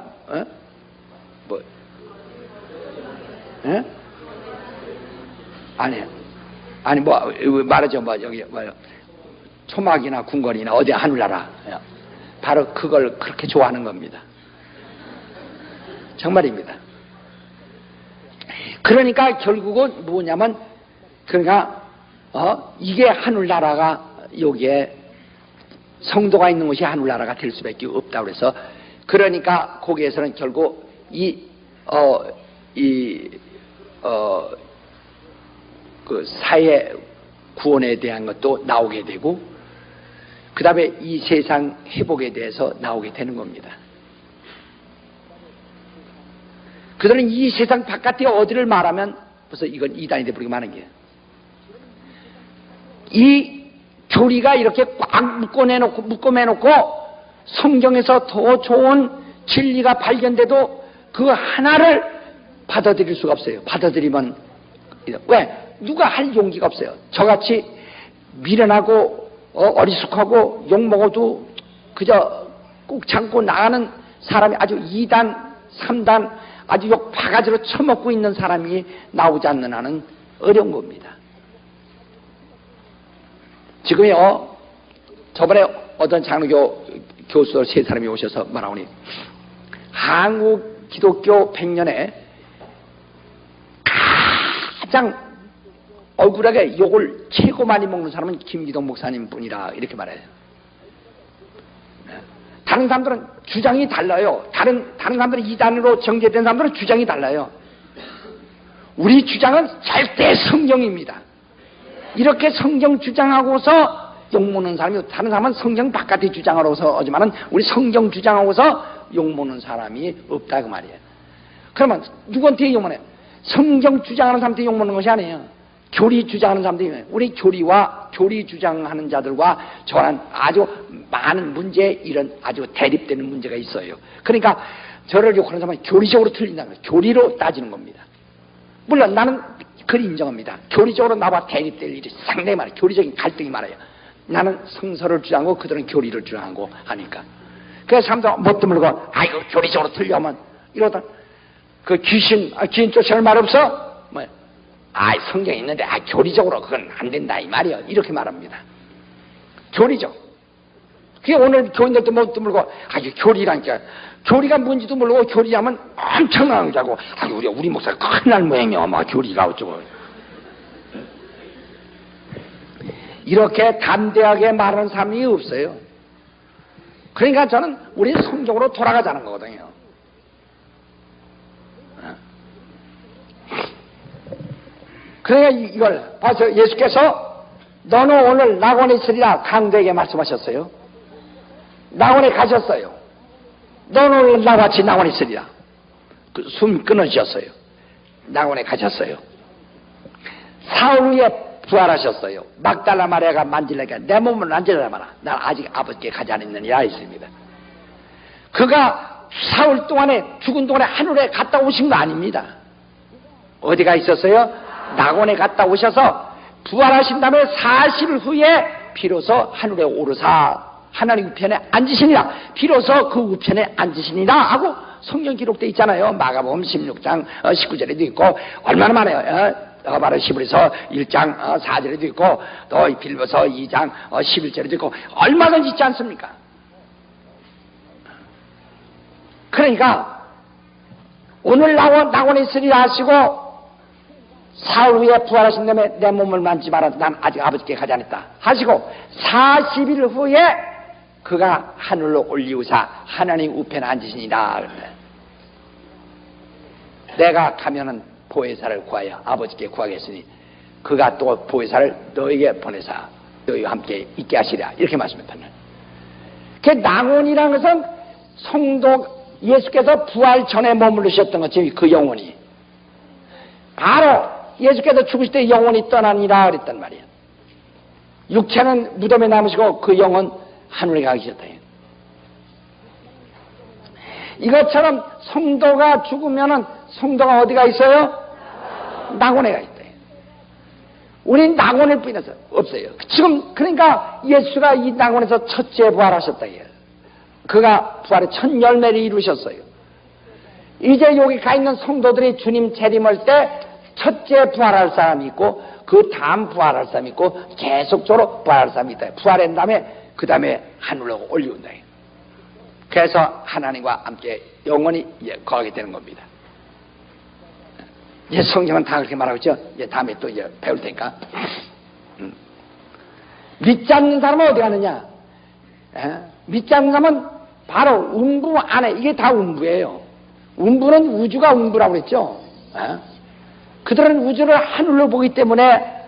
아니 말하죠. 여기 초막이나 궁궐이나 어디 하늘나라 바로 그걸 그렇게 좋아하는 겁니다. 정말입니다. 그러니까 결국은 뭐냐면 그러니까 이게 하늘나라가 여기에 성도가 있는 곳이 하늘나라가 될 수밖에 없다고 그래서 그러니까 거기에서는 결국 그 사회 구원에 대한 것도 나오게 되고 그 다음에 이 세상 회복에 대해서 나오게 되는 겁니다. 그들은 이 세상 바깥에 어디를 말하면 벌써 이건 이단이 되어버리고 마는 게요. 이 교리가 이렇게 꽉 묶어매놓고 성경에서 더 좋은 진리가 발견돼도 그 하나를 받아들일 수가 없어요. 받아들이면 왜? 누가 할 용기가 없어요. 저같이 미련하고 어리숙하고 욕먹어도 그저 꾹 참고 나가는 사람이 아주 2단 3단 아주 욕 바가지로 처먹고 있는 사람이 나오지 않는 한은 어려운 겁니다. 지금요 저번에 어떤 장로교 교수 3사람이 오셔서 말하오니 한국 기독교 100년에 가장 억울하게 욕을 최고 많이 먹는 사람은 김기동 목사님 뿐이라 이렇게 말해요. 다른 사람들은 주장이 달라요. 다른 사람들은 이단으로 정제된 사람들은 주장이 달라요. 우리 주장은 절대 성경입니다. 이렇게 성경 주장하고서 욕먹는 사람이 다른 사람은 성경 바깥에 주장하고서 하지만은 우리 성경 주장하고서 욕먹는 사람이 없다 그 말이에요. 그러면 누구한테 욕먹어요? 성경 주장하는 사람한테 욕먹는 것이 아니에요. 교리 주장하는 사람들이 우리 교리 주장하는 자들과 저랑 아주 많은 문제 이런 아주 대립되는 문제가 있어요. 그러니까 저를 욕하는 사람은 교리적으로 틀린다는 거예요. 교리로 따지는 겁니다. 물론 나는 그걸 인정합니다. 교리적으로 나와 대립될 일이 상당히 많아요. 교리적인 갈등이 많아요. 나는 성서를 주장하고 그들은 교리를 주장하고 하니까. 그래서 사람들 못 드물고 아이고 교리적으로 틀려면 이러다 그 귀신 쫓아낼 말 없어? 뭐 성경에 있는데 교리적으로 그건 안 된다 이 말이요. 이렇게 말합니다. 교리적. 그게 오늘 교인들도 못 드물고 교리라니까 교리가 뭔지도 모르고 교리하면 엄청난 거고 우리 목사가 큰일 날 모양이야. 막 교리가 어쩌고 이렇게 담대하게 말하는 사람이 없어요. 그러니까 저는 우리는 성경으로 돌아가자는 거거든요. 그러니까 이걸 봐서 예수께서 너는 오늘 낙원에 있으리라 강도에게 말씀하셨어요. 낙원에 가셨어요. 너는 오늘 나와 같이 낙원에 있으리라. 숨 끊어주셨어요. 낙원에 가셨어요. 사흘 후에 부활하셨어요. 막달라 마리아가 만질라니까 내 몸을 만질라 마라. 난 아직 아버지께 가지 않았느니라 했습니다. 그가 사흘 동안에 죽은 동안에 하늘에 갔다 오신 거 아닙니다. 어디가 있었어요? 낙원에 갔다 오셔서 부활하신 다음에 40일 후에 비로소 하늘에 오르사 하나님 우편에 앉으시니라. 비로소 그 우편에 앉으시니라 하고 성경 기록되어 있잖아요. 마가복음 16장 19절에도 있고 얼마나 많아요. 바로 히브리서 1장 4절에도 있고 또 빌보서 2장 11절에도 있고 얼마든지 있지 않습니까? 그러니까 오늘 낙원에 있으리라 하시고 사흘 후에 부활하신 다음에 내 몸을 만지지 마라. 난 아직 아버지께 가지 않았다 하시고 40일 후에 그가 하늘로 올리우사 하나님 우편에 앉으시니라. 내가 가면은 보혜사를 구하여 아버지께 구하겠으니 그가 또 보혜사를 너에게 보내사 너희와 함께 있게 하시리라. 이렇게 말씀했다는. 그 낙원이라는 것은 성도 예수께서 부활 전에 머무르셨던 것이 그 영혼이 바로 예수께서 죽으실 때 영혼이 떠나니라 그랬단 말이에요. 육체는 무덤에 남으시고 그 영혼 하늘에 가 계셨다. 이것처럼 성도가 죽으면은 성도가 어디가 있어요? 낙원에 가 있다. 우린 낙원일 뿐이라서 없어요. 지금 그러니까 예수가 이 낙원에서 첫째 부활하셨다. 그가 부활의 첫 열매를 이루셨어요. 이제 여기 가 있는 성도들이 주님 재림할 때 첫째 부활할 사람이 있고 그 다음 부활할 사람이 있고 계속적으로 부활할 사람이 있다. 부활한 다음에 그 다음에 하늘로 올리운다. 그래서 하나님과 함께 영원히 거하게 되는 겁니다. 이제 성경은 다 그렇게 말하고 있죠. 이제 다음에 또 이제 배울 테니까. 믿지 않는 사람은 어디 가느냐? 믿지 않는 사람은 바로 음부 안에, 이게 다 음부예요. 음부는 우주가 음부라고 그랬죠. 그들은 우주를 하늘로 보기 때문에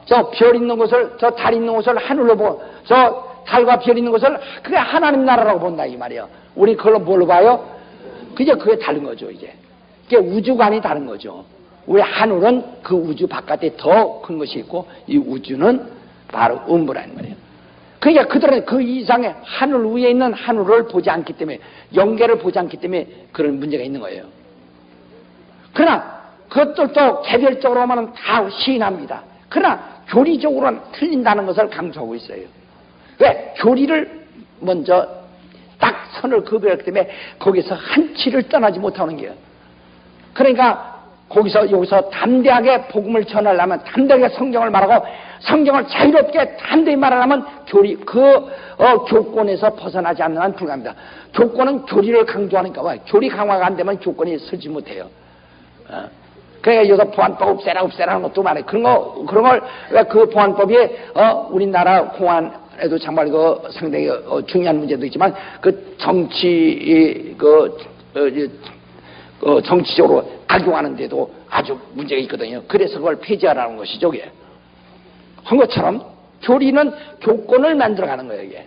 저 별 있는 곳을, 저 달 있는 곳을 하늘로 보고, 저 달과 별 있는 곳을 그게 하나님 나라라고 본다 이 말이에요. 우리 그걸로 뭘로 봐요? 그게 다른 거죠. 이제 그게 우주관이 다른 거죠. 우리 하늘은 그 우주 바깥에 더 큰 것이 있고 이 우주는 바로 음부라는 말이에요. 그러니까 그들은 그 이상의 하늘 위에 있는 하늘을 보지 않기 때문에, 영계를 보지 않기 때문에 그런 문제가 있는 거예요. 그러나 그것들도 개별적으로만은 다 시인합니다. 그러나 교리적으로는 틀린다는 것을 강조하고 있어요. 왜? 교리를 먼저 딱 선을 그별하기 때문에 거기서 한치를 떠나지 못하는 거예요. 그러니까 여기서 담대하게 복음을 전하려면, 담대하게 성경을 말하고 성경을 자유롭게 담대히 말하려면 교권에서 벗어나지 않는 한 불가합니다. 교권은 교리를 강조하니까 와. 교리 강화가 안 되면 교권이 서지 못해요. 그러니까 여기서 보안법 없애라는 것도 많아요. 그런 걸 왜 그 보안법이 우리나라 공안에도 정말 상당히 중요한 문제도 있지만 그 정치적으로 악용하는데도 아주 문제가 있거든요. 그래서 그걸 폐지하라는 것이죠. 이게. 한 것처럼 교리는 교권을 만들어가는 거예요. 이게.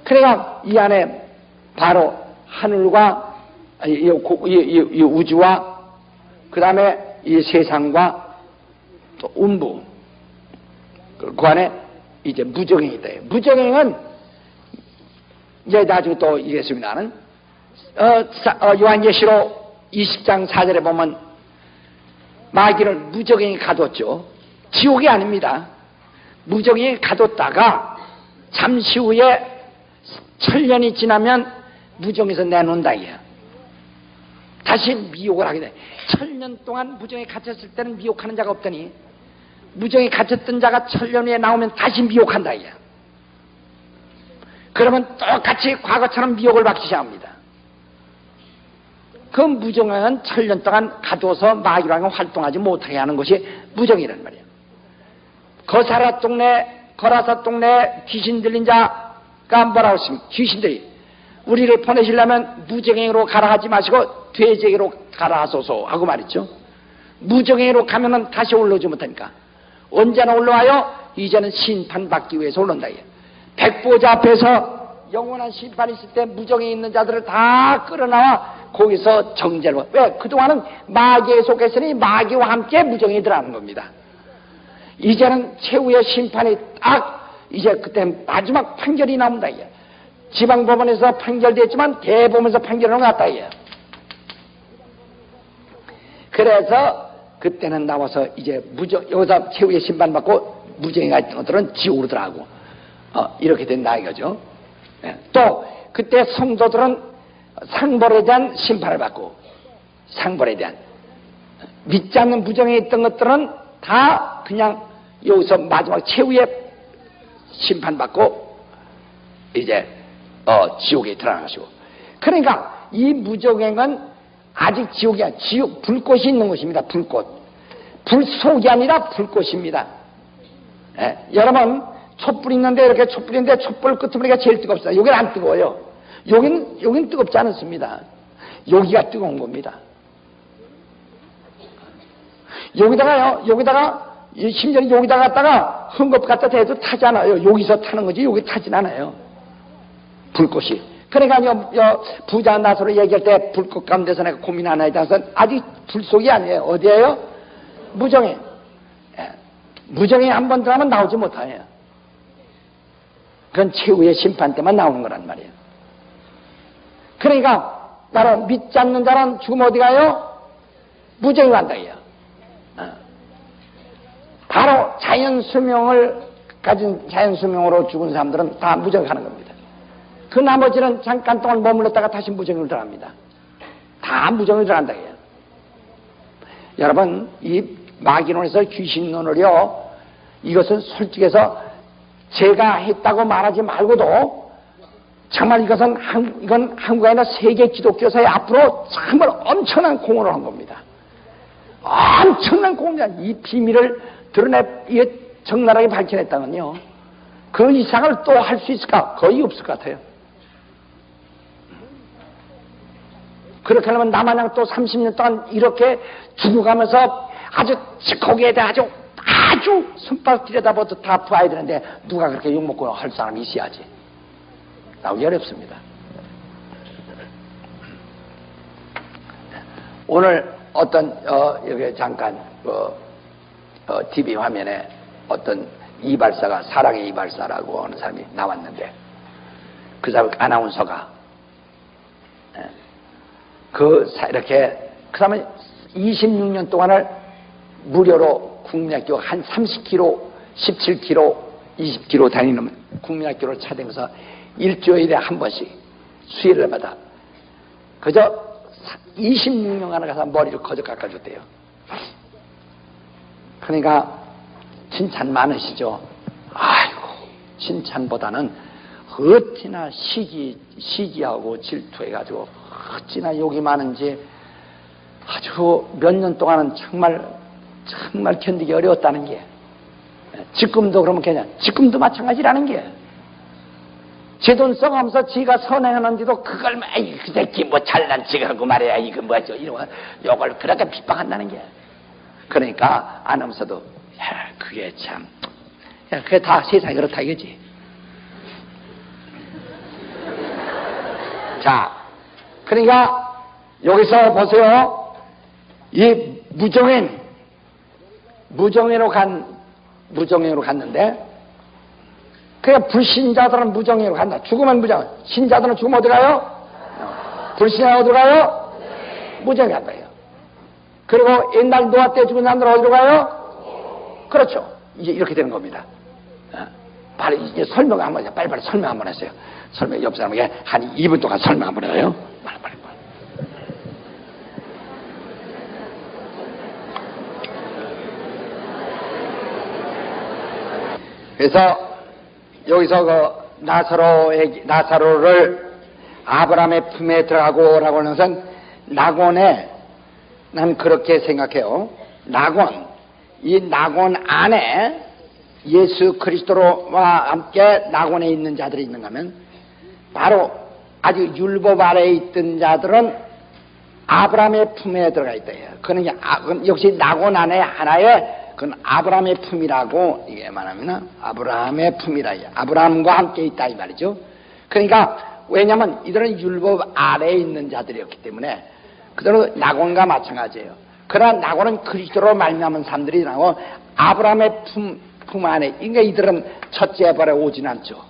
그러니까 이 안에 바로 하늘과 이 우주와 그 다음에 이 세상과 또 음부, 그 안에 이제 무정행이 있다. 무정행은 이제 나중에 또 이겠습니다는 요한계시록 20장 4절에 보면 마귀를 무정행이 가뒀죠. 지옥이 아닙니다. 무정행이 가뒀다가 잠시 후에 천년이 지나면 무정에서 내놓는다 이야. 다시 미혹을 하게 돼. 천년 동안 무정에 갇혔을 때는 미혹하는 자가 없더니 무정에 갇혔던 자가 천년 후에 나오면 다시 미혹한다 이야. 그러면 똑같이 과거처럼 미혹을 받기 시작합니다. 그 무정은 천년 동안 가두어서 마귀랑 활동하지 못하게 하는 것이 무정이란 말이에요. 거라사 동네 귀신 들린 자가 뭐라고 했습니까? 귀신들이 우리를 보내시려면 무정행으로 가라 하지 마시고 돼지에게로 가라 하소서 하고 말했죠. 무정행으로 가면은 다시 올라오지 못하니까 언제나 올라와요? 이제는 심판받기 위해서 올라온다. 백보자 앞에서 영원한 심판이 있을 때 무정에 있는 자들을 다 끌어나와 거기서 정죄를. 왜? 그동안은 마귀에 속했으니 마귀와 함께 무정에 들어가는 겁니다. 이제는 최후의 심판이 딱 이제 그때 마지막 판결이 나온다. 지방법원에서 판결됐지만 대법원에서 판결은 갔다. 그래서 그때는 나와서 이제 여기서 최후의 심판받고 무정에 가 있던 것들은 지옥으로 들어가고 이렇게 된다 이거죠. 또 그때 성도들은 상벌에 대한 심판을 받고, 상벌에 대한 믿지 않는 무정에 있던 것들은 다 그냥 여기서 마지막 최후의 심판받고 이제 지옥에 들어가시고. 그러니까 이 무정행은 아직 지옥이 아니라 지옥 불꽃이 있는 것입니다. 불꽃. 불속이 아니라 불꽃입니다. 여러분 촛불 있는데 이렇게 촛불 있는데 촛불 끄트머리가 제일 뜨겁습니다. 여기는 안 뜨거워요. 여기는 뜨겁지 않습니다. 여기가 뜨거운 겁니다. 여기다가 심지어 여기다 갖다가 헝겊 갖다 대도 타지 않아요. 여기서 타는 거지 여기 타진 않아요. 불꽃이. 그러니까 부자 나서로 얘기할 때 불꽃 가운데서 내가 고민 하나에 대해서 아직 불속이 아니에요. 어디에요? 무정에. 무정에 한 번 들어가면 나오지 못해요. 그건 최후의 심판 때만 나오는 거란 말이에요. 그러니까 바로 믿지 않는 자는 죽으면 어디 가요? 무정에 간다 이요. 바로 자연수명을 가진 자연수명으로 죽은 사람들은 다 무정에 가는 겁니다. 그 나머지는 잠깐 동안 머물렀다가 다시 무정으로 들어갑니다. 다 무정으로 들어간다 이요. 여러분 이 마귀론에서 귀신론을요, 이것은 솔직해서 제가 했다고 말하지 말고도 정말 이건 한국이 아니라 세계 기독교사의 앞으로 정말 엄청난 공헌을 한 겁니다. 엄청난 공헌이야. 이 비밀을 이게 적나라하게 밝혀냈다면요, 그 이상을 또 할 수 있을까? 거의 없을 것 같아요. 그렇게 하려면 나마냥 또 30년 동안 이렇게 죽어가면서 아주 거기에 대해 아주 손바닥 들여다봐도 다 봐야 되는데 누가 그렇게 욕먹고 할 사람이 있어야지. 나오기 어렵습니다. 오늘 어떤 여기 잠깐 TV 화면에 어떤 이발사가, 사랑의 이발사라고 하는 사람이 나왔는데, 그 사람 아나운서가 이렇게 그 사람은 26년 동안을 무료로 국민학교 한 30km, 17km, 20km 다니는 국민학교를 찾으면서 일주일에 한 번씩 수혜를 받아 그저 26년간을 가서 머리를 거저 깎아줬대요. 그러니까 칭찬 많으시죠. 아이고, 칭찬보다는 어찌나 시기하고 질투해가지고 어찌나 욕이 많은지 아주 몇 년 동안은 정말 견디기 어려웠다는 게, 지금도 그러면 그냥 지금도 마찬가지라는 게, 제 돈 써가면서 지가 선행하는지도 그걸 아이 그 새끼 뭐 잘난 척하고 말이야 이거 뭐죠 이런 욕을 그렇게 핍박한다는 게. 그러니까 아나운서도 야 그게 참, 야 그게 다 세상이 그렇다 이거지. 자, 그러니까 여기서 보세요. 이 무정회로 갔는데, 그냥 불신자들은 무정회로 간다. 죽으면 무정, 신자들은 죽으면 어디 가요? 불신자 어디 가요? 무정회 간다. 그리고 옛날 노아 때 죽은 사람들은 어디로 가요? 그렇죠. 이제 이렇게 되는 겁니다. 바로 이제 설명 한번 해요. 빨리빨리 설명 한번 하세요. 설명, 옆 사람에게 한 2분 동안 설명 한번 해요. 빨리. 그래서 여기서 그 나사로를 아브라함의 품에 들어가고 라고 하는 것은 낙원에, 난 그렇게 생각해요. 낙원, 이 낙원 안에 예수 그리스도와 함께 낙원에 있는 자들이 있는가 하면 바로 아주 율법 아래에 있던 자들은 아브라함의 품에 들어가 있다. 그건 역시 낙원 안에 하나의 그건 아브라함의 품이라고 이게 말하면 아브라함의 품이라, 아브라함과 함께 있다 이 말이죠. 그러니까 왜냐하면 이들은 율법 아래에 있는 자들이었기 때문에 그대로 낙원과 마찬가지예요. 그러나 낙원은 그리스도로 말미암은 사람들이 나고 아브라함의 품 안에, 그러니까 이들은 첫째 벌에 오진 않죠.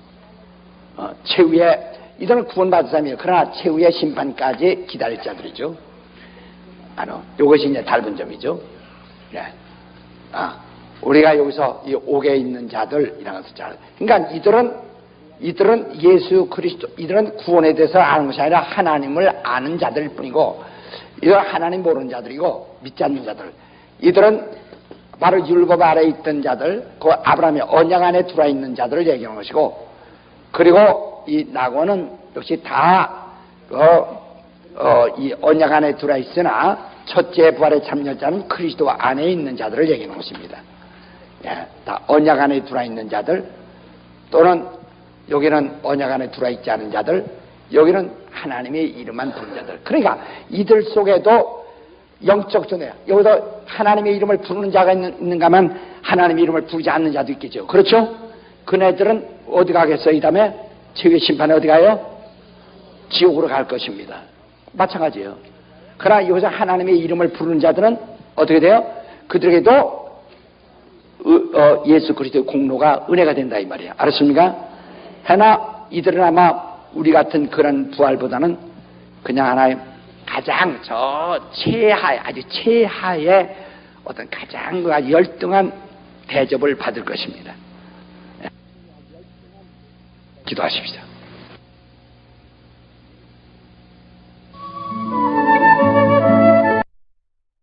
최후의, 이들은 구원받은 사람이에요. 그러나 최후의 심판까지 기다릴 자들이죠. 이것이 이제 다른 점이죠. 네. 우리가 여기서 이 옥에 있는 자들이라는 것을 잘, 그러니까 이들은 예수 그리스도, 이들은 구원에 대해서 아는 것이 아니라 하나님을 아는 자들일 뿐이고, 이들은 하나님 모르는 자들이고 믿지 않는 자들, 이들은 바로 율법 아래에 있던 자들, 그 아브라함의 언약 안에 들어와 있는 자들을 얘기하는 것이고, 그리고 이 낙원은 역시 다 이 언약 안에 들어와 있으나 첫째 부활에 참여자는 그리스도 안에 있는 자들을 얘기하는 것입니다. 예, 다 언약 안에 들어와 있는 자들, 또는 여기는 언약 안에 들어와 있지 않은 자들, 여기는 하나님의 이름만 부른 자들. 그러니까 이들 속에도 영적 존재, 여기서 하나님의 이름을 부르는 자가 있는가 하면 하나님의 이름을 부르지 않는 자도 있겠죠. 그렇죠? 그네들은 어디 가겠어요? 이 다음에 최후의 심판에 어디 가요? 지옥으로 갈 것입니다. 마찬가지예요. 그러나 여기서 하나님의 이름을 부르는 자들은 어떻게 돼요? 그들에게도 예수 그리스도의 공로가 은혜가 된다 이 말이에요. 알았습니까? 하나 이들은 아마 우리 같은 그런 부활보다는 그냥 하나의 가장 최하의, 아주 최하의 어떤 가장 열등한 대접을 받을 것입니다. 기도하십시오.